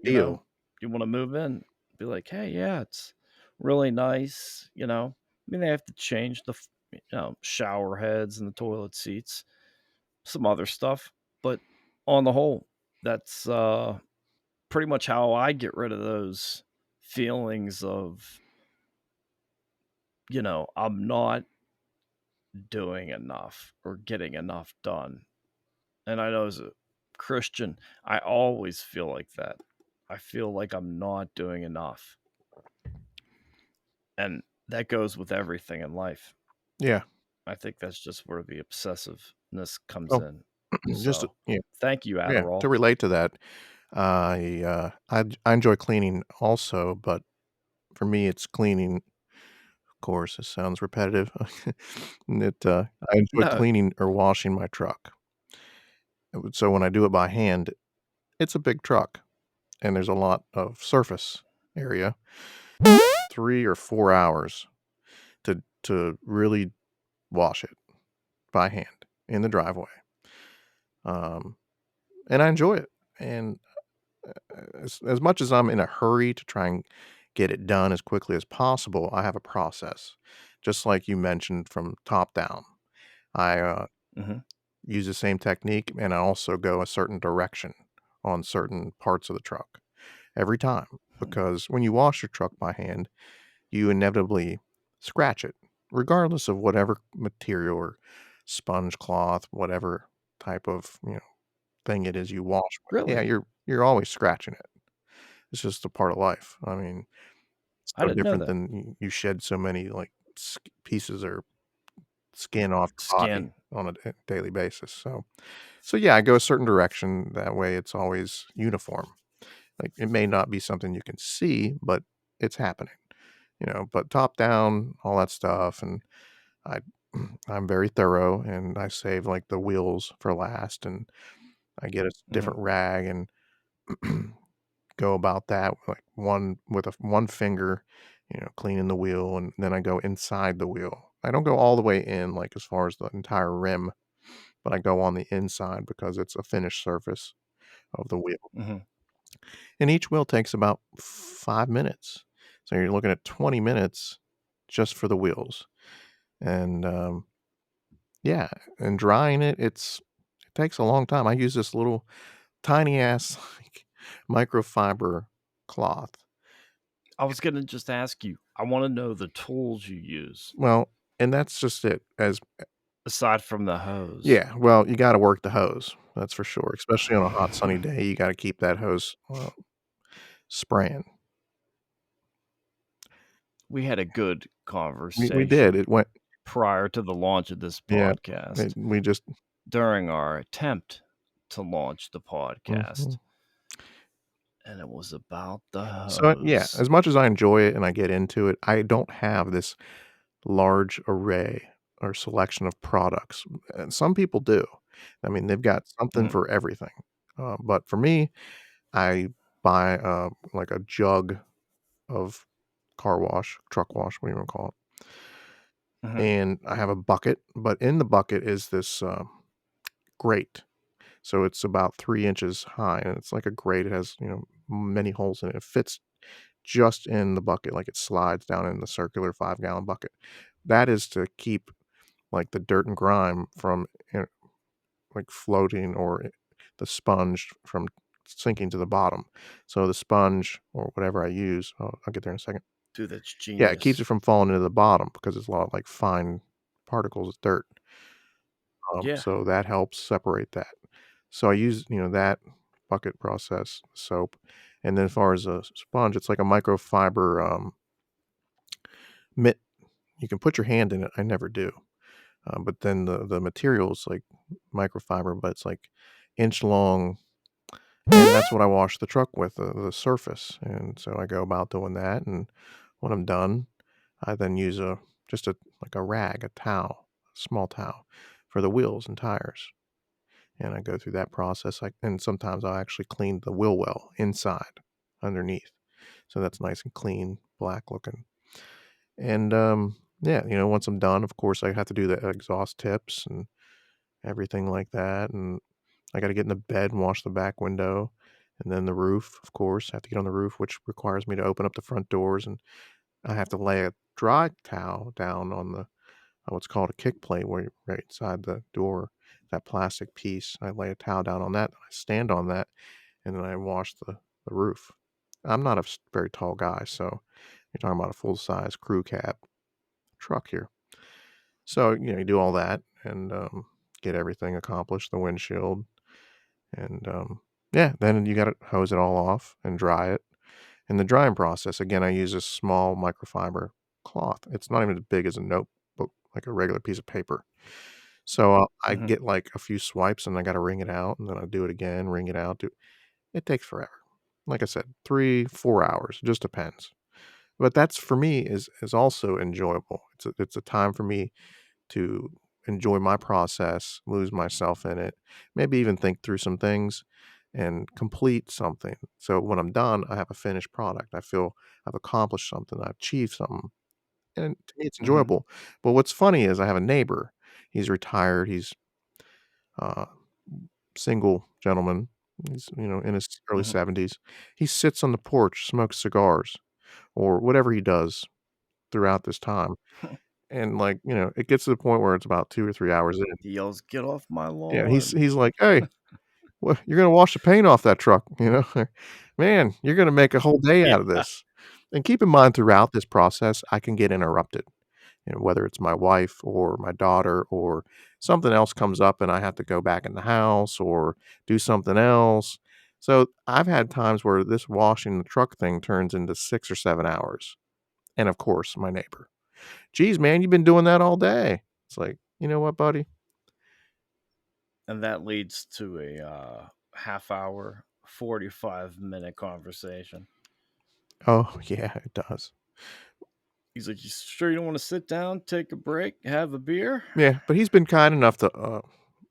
You know, ideal. you want to move in, be like, hey, yeah, it's really nice. I mean, they have to change the shower heads and the toilet seats, some other stuff, but on the whole, that's pretty much how I get rid of those feelings of, I'm not doing enough or getting enough done. And I know as a Christian, I always feel like that. I feel like I'm not doing enough. And that goes with everything in life. Yeah. I think that's just where the obsessiveness comes Oh, in. just So, yeah, thank you, yeah. To Adderall. relate to that, I enjoy cleaning also, but for me, it's cleaning. Of course, it sounds repetitive. I enjoy No, cleaning or washing my truck. So when I do it by hand, it's a big truck, and there's a lot of surface area. 3 or 4 hours to really wash it by hand in the driveway, um, and I enjoy it, and, as much as I'm in a hurry to try and get it done as quickly as possible, I have a process, just like you mentioned from top down. I, mhm, use the same technique, and I also go a certain direction on certain parts of the truck every time, mhm. because when you wash your truck by hand, you inevitably scratch it, regardless of whatever material or sponge cloth, whatever type of, thing it is you wash with. Yeah, Really? you're always scratching it. It's just a part of life. I mean, it's I no didn't know different that. than you shed so many, like, pieces or skin off your body Skin. on a daily basis, so, yeah, I go a certain direction, that way it's always uniform. Like, it may not be something you can see, but it's happening, but top down, all that stuff, and I I'm very thorough, and I save, like, the wheels for last, and I get a Mhm, different rag and go about that, like, one finger, cleaning the wheel, and then I go inside the wheel. I don't go all the way in, like, as far as the entire rim, but I go on the inside because it's a finished surface of the wheel. mhm. And each wheel takes about 5 minutes. So you're looking at 20 minutes just for the wheels. And, yeah, and drying it takes a long time. I use this little tiny ass, like, microfiber cloth. I was gonna just ask you, I wanna know the tools you use, Well, and that's just it, as aside from the hose. yeah, well, you gotta work the hose, that's for sure, especially on a hot, sunny day, you gotta keep that hose, spraying. We had a good We did, conversation it went prior to the launch of this yeah, podcast, we just during our attempt to launch the podcast, mhm. and it was about the So, yeah, hose. as much as I enjoy it and I get into it, I don't have this large array or selection of products, and some people do. I mean, they've got something Mhm, for everything, but for me, I buy, like, a jug of car wash, truck wash, what do you wanna call it, mhm, and I have a bucket, but in the bucket is this, grate. So it's about 3 inches high, and it's like a grate. It has, many holes in it. It fits just in the bucket, like, it slides down in the circular 5-gallon bucket. That is to keep, like, the dirt and grime from, like, floating or the sponge from sinking to the bottom. So the sponge or whatever I use I'll get there in a second. dude, that's Yeah, it keeps genius. it from falling into the bottom because it's a lot of, like, fine particles of dirt. Yeah, So that helps separate that. So I use, that bucket process, soap, and then as far as a sponge, it's like a microfiber, mitt. You can put your hand in it, I never do, but then the material is like microfiber, but it's like inch long, and that's what I wash the truck with, the surface, and so I go about doing that, and when I'm done, I then use just a like a rag, a towel, a small towel for the wheels and tires. And I go through that process, and sometimes I'll actually clean the wheel well inside, underneath, so that's nice and clean, black looking, and, yeah, once I'm done, of course, I have to do the exhaust tips and everything like that, and I gotta get in the bed and wash the back window, and then the roof, of course, I have to get on the roof, which requires me to open up the front doors, and I have to lay a dry towel down on the what's called a kick plate where you're right inside the door, that plastic piece. I lay a towel down on that, I stand on that, and then I wash the roof. I'm not a very tall guy, so you're talking about a full size crew cab truck here. So, you do all that and get everything accomplished, the windshield, and Yeah, then you gotta hose it all off and dry it. In the drying process, again, I use a small microfiber cloth. It's not even as big as a notebook, like a regular piece of paper. So, I Hmm. get, like, a few swipes, and I gotta wring it out, and then I do it again, wring it out, do it takes forever. Like I said, 3, 4 hours, just depends. But that's for me is also enjoyable. It's a time for me to enjoy my process, lose myself in it, maybe even think through some things and complete something. So when I'm done, I have a finished product. I feel I've accomplished something, I've achieved something, and to me, it's Hmm. enjoyable. But what's funny is I have a neighbor. He's retired. He's uh, single gentleman. He's in his early Hmm. 70s. He sits on the porch, smokes cigars, or whatever he does throughout this time. And, like, it gets to the point where it's about 2 or 3 hours in. He yells, "Get off my Yeah, he's lawn!" like, "Hey, you're gonna wash the paint off that truck," "Man, you're gonna make a whole day Yeah. out of this." And keep in mind throughout this process, I can get interrupted, whether it's my wife or my daughter or something else comes up and I have to go back in the house or do something else. So, I've had times where this washing the truck thing turns into 6 or 7 hours. And, of course, my neighbor. "Geez, man, you've been doing that all day." It's like, "You know what, buddy?" And that leads to a half hour, 45-minute conversation. Oh, yeah, it does. He's like, "You sure you don't want to sit down, take a break, have a beer?" Yeah, but he's been kind enough to,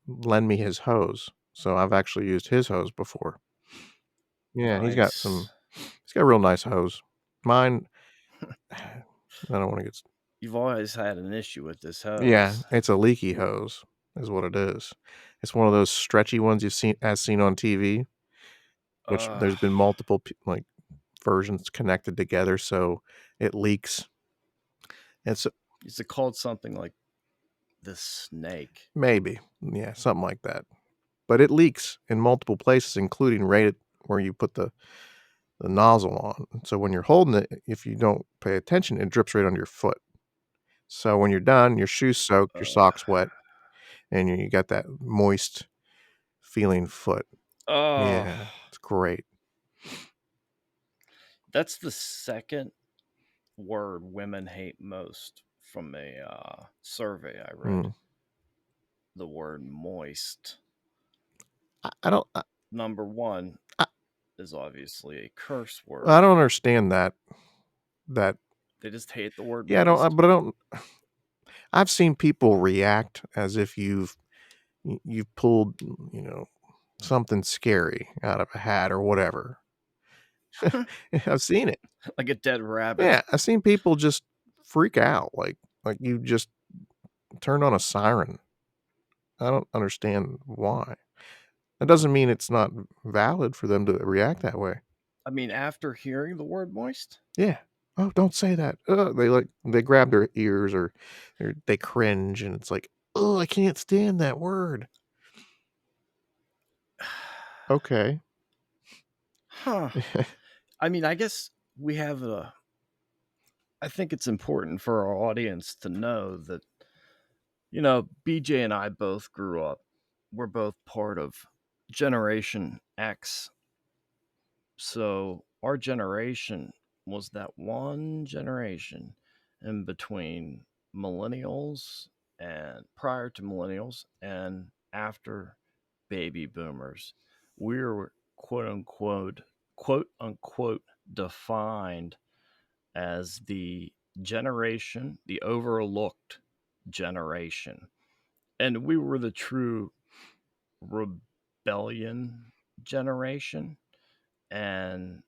lend me his hose, so I've actually used his hose before. Yeah, Nice. he's got a real nice hose. Mine, I don't wanna get s You've always had an issue with this yeah, hose. it's a leaky hose is what it is. It's one of those stretchy ones you've seen as seen on TV, which Uh, there's been multiple like, versions connected together, so it leaks. It's is it called something like the snake? maybe, yeah, something like that. But it leaks in multiple places, including right at where you put the nozzle on. So when you're holding it, if you don't pay attention, it drips right onto your foot. So when you're done, your shoes soaked, your Uh, socks wet, and you got that moist feeling foot. oh, Yeah, it's great. that's the second word women hate most from a survey I read. Mm. The word moist. I don't Number one I is obviously a curse I word. don't understand that They just hate the word yeah, I don't moist. but I don't I've seen people react as if you've pulled, something scary out of a hat or whatever. I've seen it. Like a dead rabbit. Yeah, I've seen people just freak out, like you just turned on a siren. I don't understand why. That doesn't mean it's not valid for them to react that way. I mean, after hearing the word moist, Yeah. "Oh, don't say that." They grab their ears or they cringe, and it's like, "Oh, I can't stand that word." Okay. huh. I mean, I guess we have a. I think it's important for our audience to know that, BJ and I both grew up. We're both part of Generation X. So our generation was that one generation in between millennials and prior to millennials and after baby boomers. We were quote unquote defined as the generation, the overlooked generation. And we were the true rebellion generation. And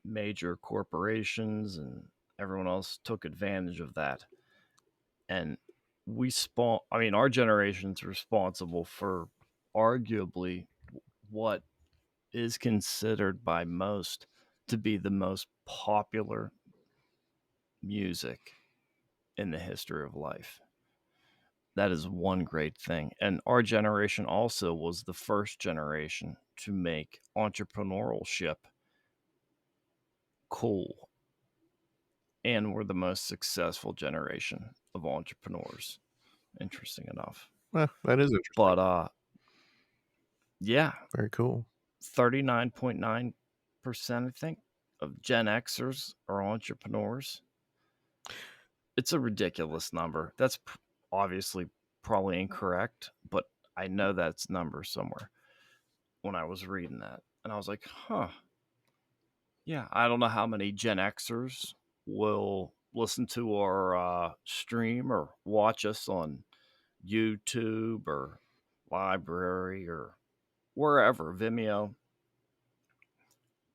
major corporations and everyone else took advantage of that. And our generation's responsible for arguably what is considered by most to be the most popular music in the history of life. That is one great thing. And our generation also was the first generation to make entrepreneurship cool, and we're the most successful generation of entrepreneurs. Interesting enough. Well, that is interesting. But yeah, Very cool. 39.9%, I think, of Gen Xers are entrepreneurs. It's a ridiculous number. That's obviously probably incorrect, but I know that's number somewhere when I was reading that. And I was like, huh, yeah, I don't know how many Gen Xers will listen to our stream or watch us on YouTube or library or wherever, Vimeo.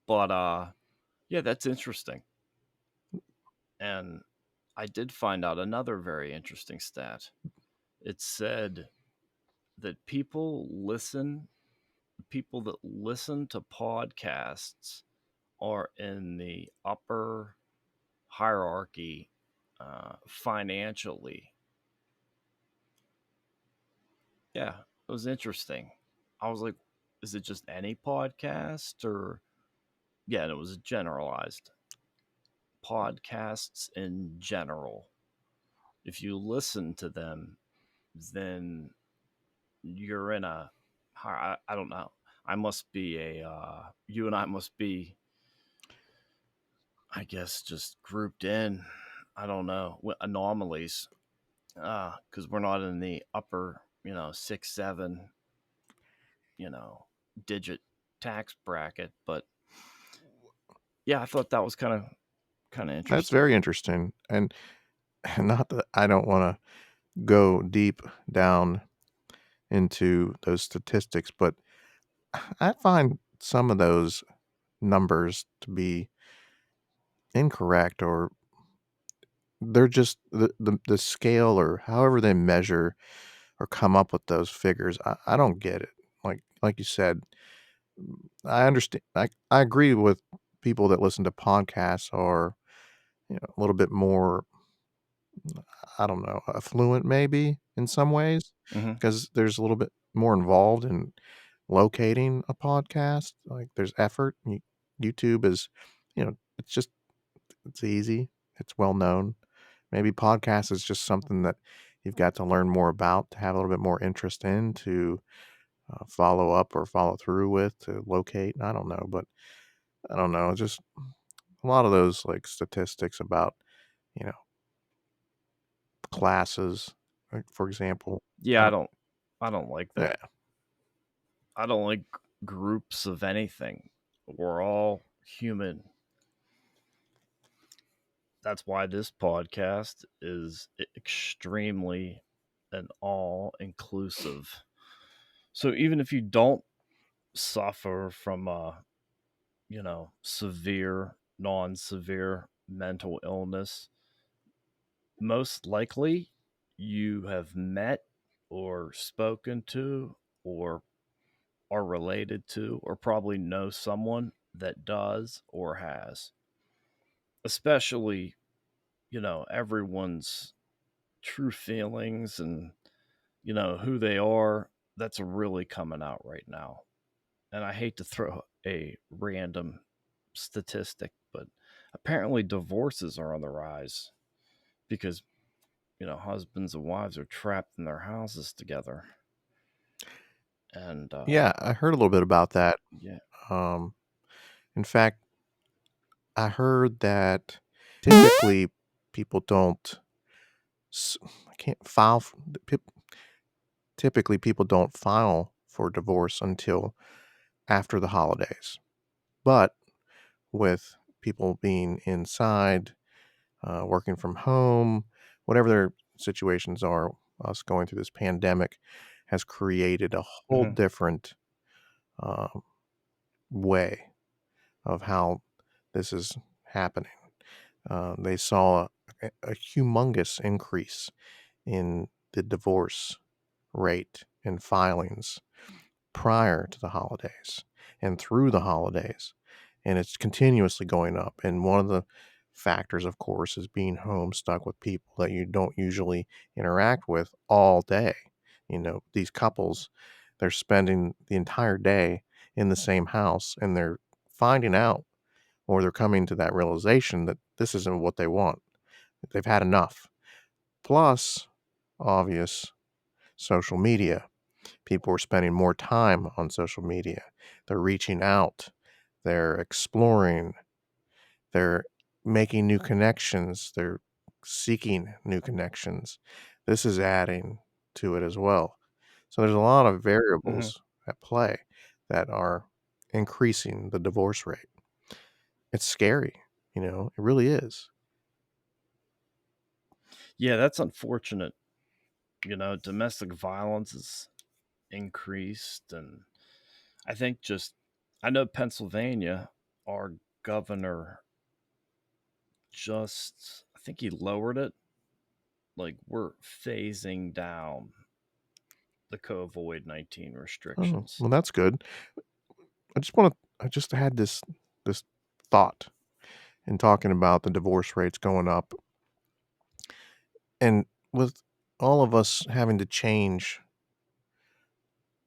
But yeah, that's interesting. And I did find out another very interesting stat. It said that people that listen to podcasts are in the upper hierarchy financially. Yeah, it was interesting. I was like, is it just any podcast or yeah, and it was generalized podcasts in general. If you listen to them, then you're in a I don't know. I must be a you and I must be, I guess, just grouped in. I don't know, anomalies, because we're not in the upper, 6, 7, you know, digit tax bracket. But yeah, I thought that was kind of That's interesting. very interesting. And not that I don't want to go deep down into those statistics, but I find some of those numbers to be incorrect, or they're just the scale or however they measure or come up with those figures. I don't get it. Like you said, I understand. I agree with people that listen to podcasts or a little bit more, I don't know, affluent maybe in some ways, Hmm. because there's a little bit more involved in locating a podcast. Like there's effort. YouTube is, it's just it's easy. It's well known. Maybe podcast is just something that you've got to learn more about, to have a little bit more interest in, to follow up or follow through with, to locate. I don't know, but I don't know. Just a lot of those like statistics about you know classes, like, for example. I Yeah, don't. I don't like Yeah, that. I don't like groups of anything. We're all human. That's why this podcast is extremely and all inclusive. So even if you don't suffer from severe, non-severe mental illness, most likely you have met or spoken to or are related to or probably know someone that does or has. Especially, everyone's true feelings and who they are, that's really coming out right now. And I hate to throw a random statistic, but apparently divorces are on the rise because husbands and wives are trapped in their houses together. And yeah. I heard a little bit about that. yeah. Um, in fact, I heard that typically people don't. I can't file. Typically, people don't file for divorce until after the holidays. But with people being inside, working from home, whatever their situations are, us going through this pandemic has created a whole Hmm. different uh, way of how this is happening. They saw a humongous increase in the divorce rate and filings prior to the holidays and through the holidays. And it's continuously going up. And one of the factors, of course, is being home stuck with people that you don't usually interact with all day. These couples, they're spending the entire day in the same house, and they're finding out, or they're coming to that realization that this isn't what they want. They've had enough. Plus, obvious social media. People are spending more time on social media. they're reaching out, they're exploring, they're making new connections, they're seeking new connections. This is adding to it as well. So there's a lot of Hmm. variables at play that are increasing the divorce rate. It's scary, it really is. Yeah, that's unfortunate. Domestic violence is increased, and I think just I know Pennsylvania, our governor just I think he lowered it. Like we're phasing down the COVID-19 Oh, restrictions. well, that's good. I just had this thought in talking about the divorce rates going up, and with all of us having to change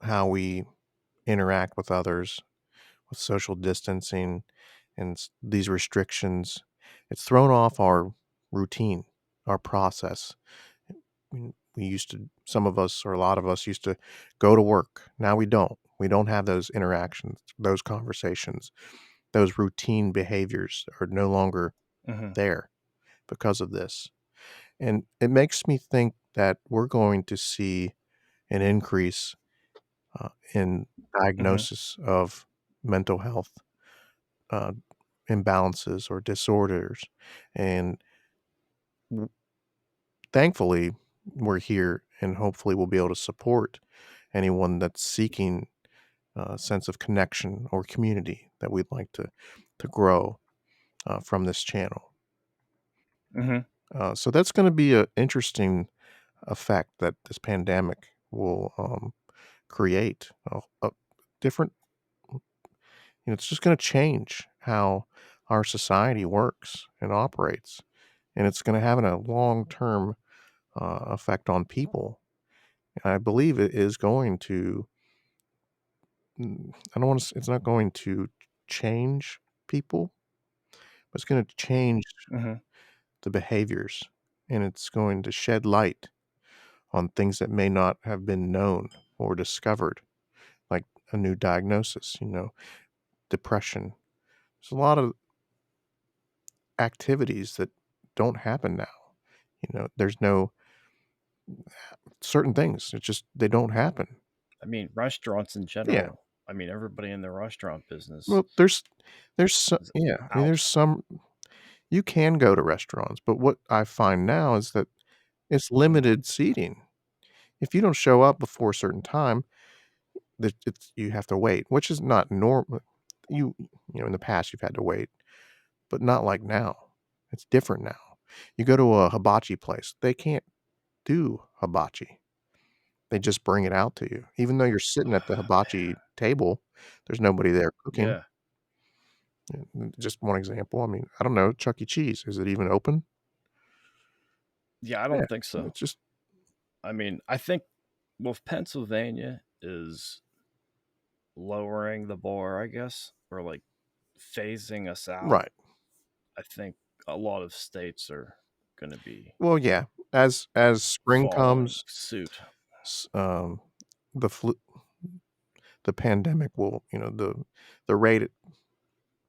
how we interact with others with social distancing and these restrictions, it's thrown off our routine, our process. We used to, some of us or a lot of us used to go to work. Now we don't. We don't have those interactions, those conversations, those routine behaviors are no longer Hmm. there because of this. And it makes me think that we're going to see an increase in Hmm. diagnosis of mental health uh, imbalances or disorders. And w- thankfully, we're here and hopefully we'll be able to support anyone that's seeking a sense of connection or community that we'd like to grow from this channel. Hmm. So that's going to be an interesting effect that this pandemic will create. A different, it's just going to change how our society works and operates, and it's going to have a long term effect on people. And I believe it is going to. I don't want to. It's not going to change people, but it's going to change Hmm. the behaviors, and it's going to shed light on things that may not have been known or discovered, like a new diagnosis. Depression. There's a lot of activities that don't happen now. There's no certain things. It's just they don't happen. I mean, restaurants in Yeah. general. I mean, everybody in the restaurant business Well, there's some, is yeah. I mean, out. there's some you can go to restaurants, but what I find now is that it's limited seating. If you don't show up before a certain time, that it's you have to wait, which is not normal. In the past you've had to wait, but not like now. It's different now. You go to a hibachi place, they can't do hibachi. They just bring it out to you. Even though you're sitting at the hibachi table, there's nobody there cooking. Yeah. Just one example. I mean, I don't know, Chuck E. Cheese, is it even open? Yeah, I Yeah, don't think so. it's just I mean, I think well, if Pennsylvania is lowering the bar, I guess, or like phasing us out, right. I think a lot of states are going to be Well, yeah, as spring following comes, suit. s the flu the pandemic will the rate of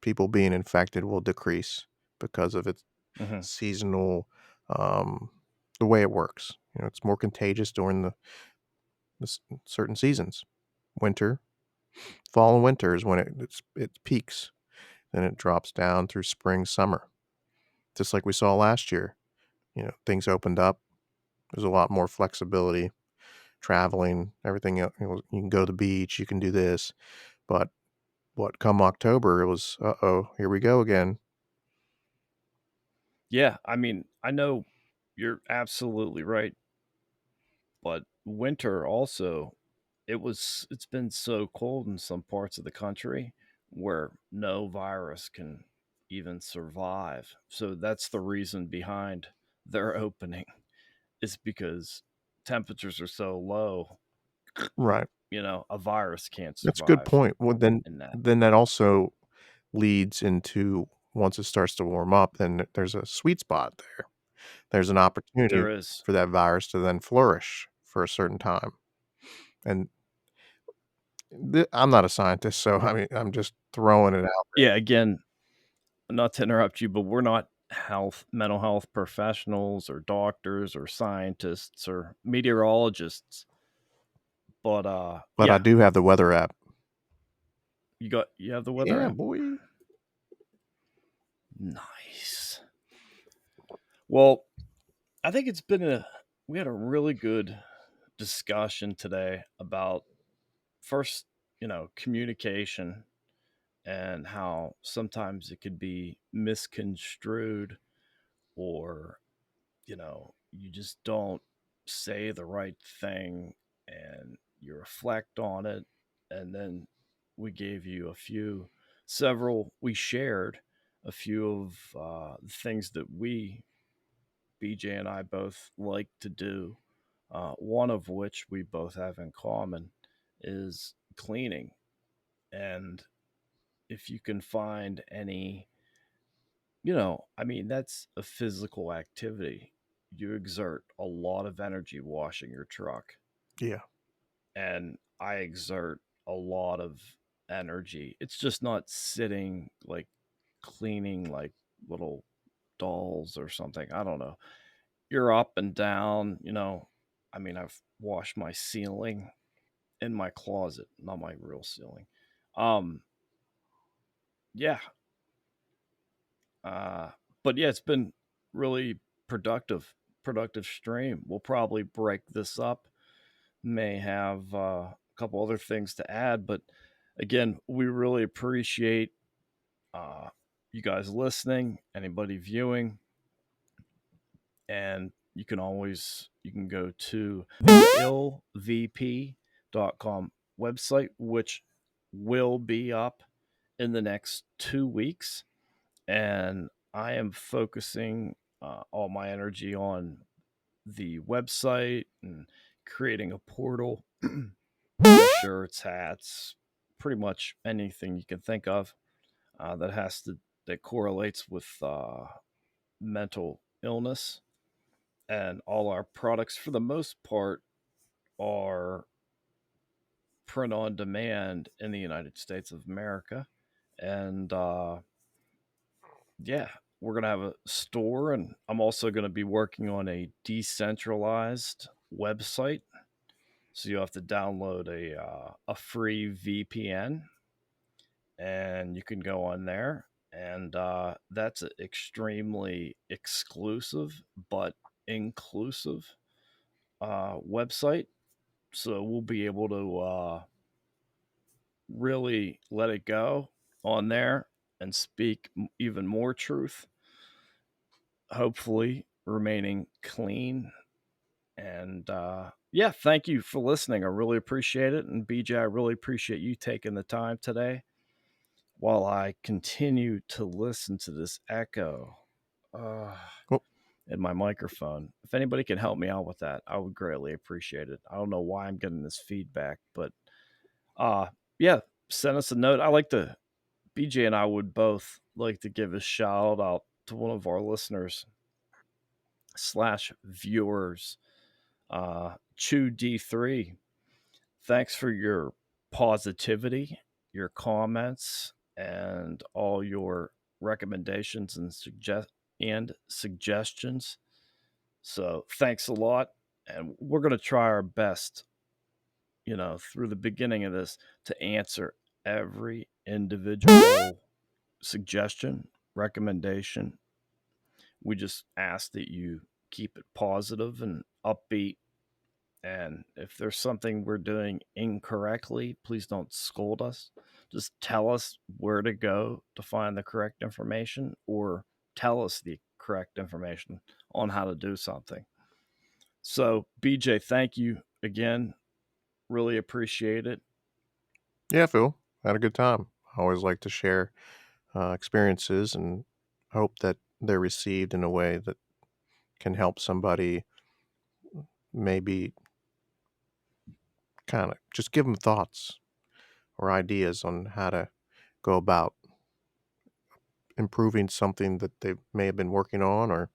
people being infected will decrease because of its Hmm. seasonal, um the way it works. It's more contagious during the certain seasons. Winter, fall and winter is when it peaks, then it drops down through spring, summer, just like we saw last year. Things opened up. There's a lot more flexibility, traveling, everything else. You can go to the beach, you can do this, but come October, it was, "Uh-oh, here we go again." Yeah, I mean, I know you're absolutely right, but winter also it's been so cold in some parts of the country where no virus can even survive. So that's the reason behind their opening is because temperatures are so low, Right. a virus can't That's a good survive point. Well, then in that. then that also leads into once it starts to warm up, then there's a sweet spot there. There's an opportunity There is. for that virus to then flourish for a certain time, and I'm not a scientist, so I mean, I'm just throwing it out Yeah, again, not to interrupt you, but we're not mental health professionals or doctors or scientists or meteorologists. But but I yeah, do have the weather app. you have the weather Yeah, app. boy. Nice. Well, I think we had a really good discussion today about first, communication and how sometimes it could be misconstrued, or you just don't say the right thing and you reflect on it. And then we gave you we shared a few of the things that BJ and I both like to do. One of which we both have in common is cleaning. And if you can find any, I mean, that's a physical activity. You exert a lot of energy washing your truck, Yeah. and I exert a lot of energy. It's just not sitting like cleaning like little dolls or something. I don't know. You're up and down, I mean, I've washed my ceiling in my closet, not my real ceiling. Um, yeah, Uh, but yeah, it's been really productive stream. We'll probably break this up. May have a couple other things to add, but again, we really appreciate uh, you guys listening, anybody viewing, and you can go to illvp.com website, which will be up in the next 2 weeks. And I am focusing all my energy on the website and creating a portal, shirts, hats, pretty much anything you can think of that correlates with mental illness. And all our products, for the most part, are print on demand in the United States of America. And yeah, we're going to have a store, and I'm also going to be working on a decentralized website. So you have to download a free VPN, and you can go on there. And that's an extremely exclusive but inclusive website. So we'll be able to really let it go on there and speak even more truth, hopefully remaining clean. And yeah, thank you for listening. I really appreciate it. And BJ, I really appreciate you taking the time today while I continue to listen to this echo uh, Well, in my microphone. If anybody can help me out with that, I would greatly appreciate it. I don't know why I'm getting this feedback, but uh, yeah, send us a note. BJ and I would both like to give a shout out to one of our listeners slash viewers, Chew D3. Thanks for your positivity, your comments, and all your recommendations and suggestions. So thanks a lot, and we're going to try our best, through the beginning of this, to answer every individual suggestion, recommendation. We just ask that you keep it positive and upbeat. And if there's something we're doing incorrectly, please don't scold us. Just tell us where to go to find the correct information, or tell us the correct information on how to do something. So, BJ, thank you again. Really appreciate it. yeah, Phil, had a good time. I always like to share experiences and hope that they're received in a way that can help somebody, maybe kind of just give them thoughts or ideas on how to go about improving something that they may have been working on or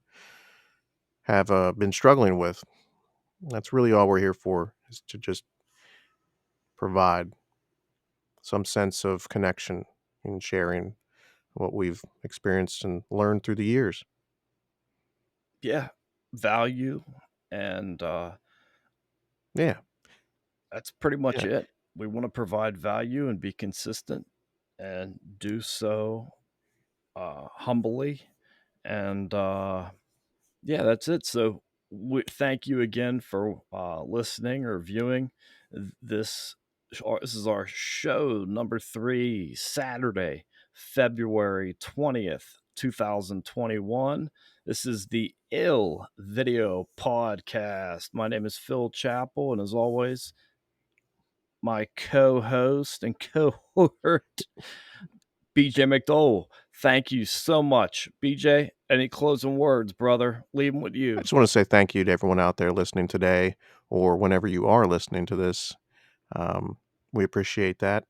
have been struggling with. That's really all we're here for, is to just provide. some sense of connection in sharing what we've experienced and learned through the years. Yeah, value, and Yeah. that's pretty much Yeah. it. We want to provide value and be consistent and do so humbly. And yeah, that's it. So thank you again for listening or viewing this. This is our show number 3, Saturday, February 20th, 2021. This is the Ill Video Podcast. My name is Phil Chappell, and as always, my co-host and cohort BJ McDole. Thank you so much. BJ, any closing words, brother? Leave them with I you. just want to say thank you to everyone out there listening today or whenever you are listening to this. Um, we appreciate that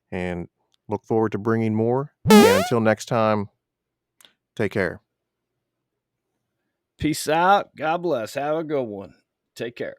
and look forward to bringing more. And until next time, take care. Peace out. God bless. Have a good one. Take care.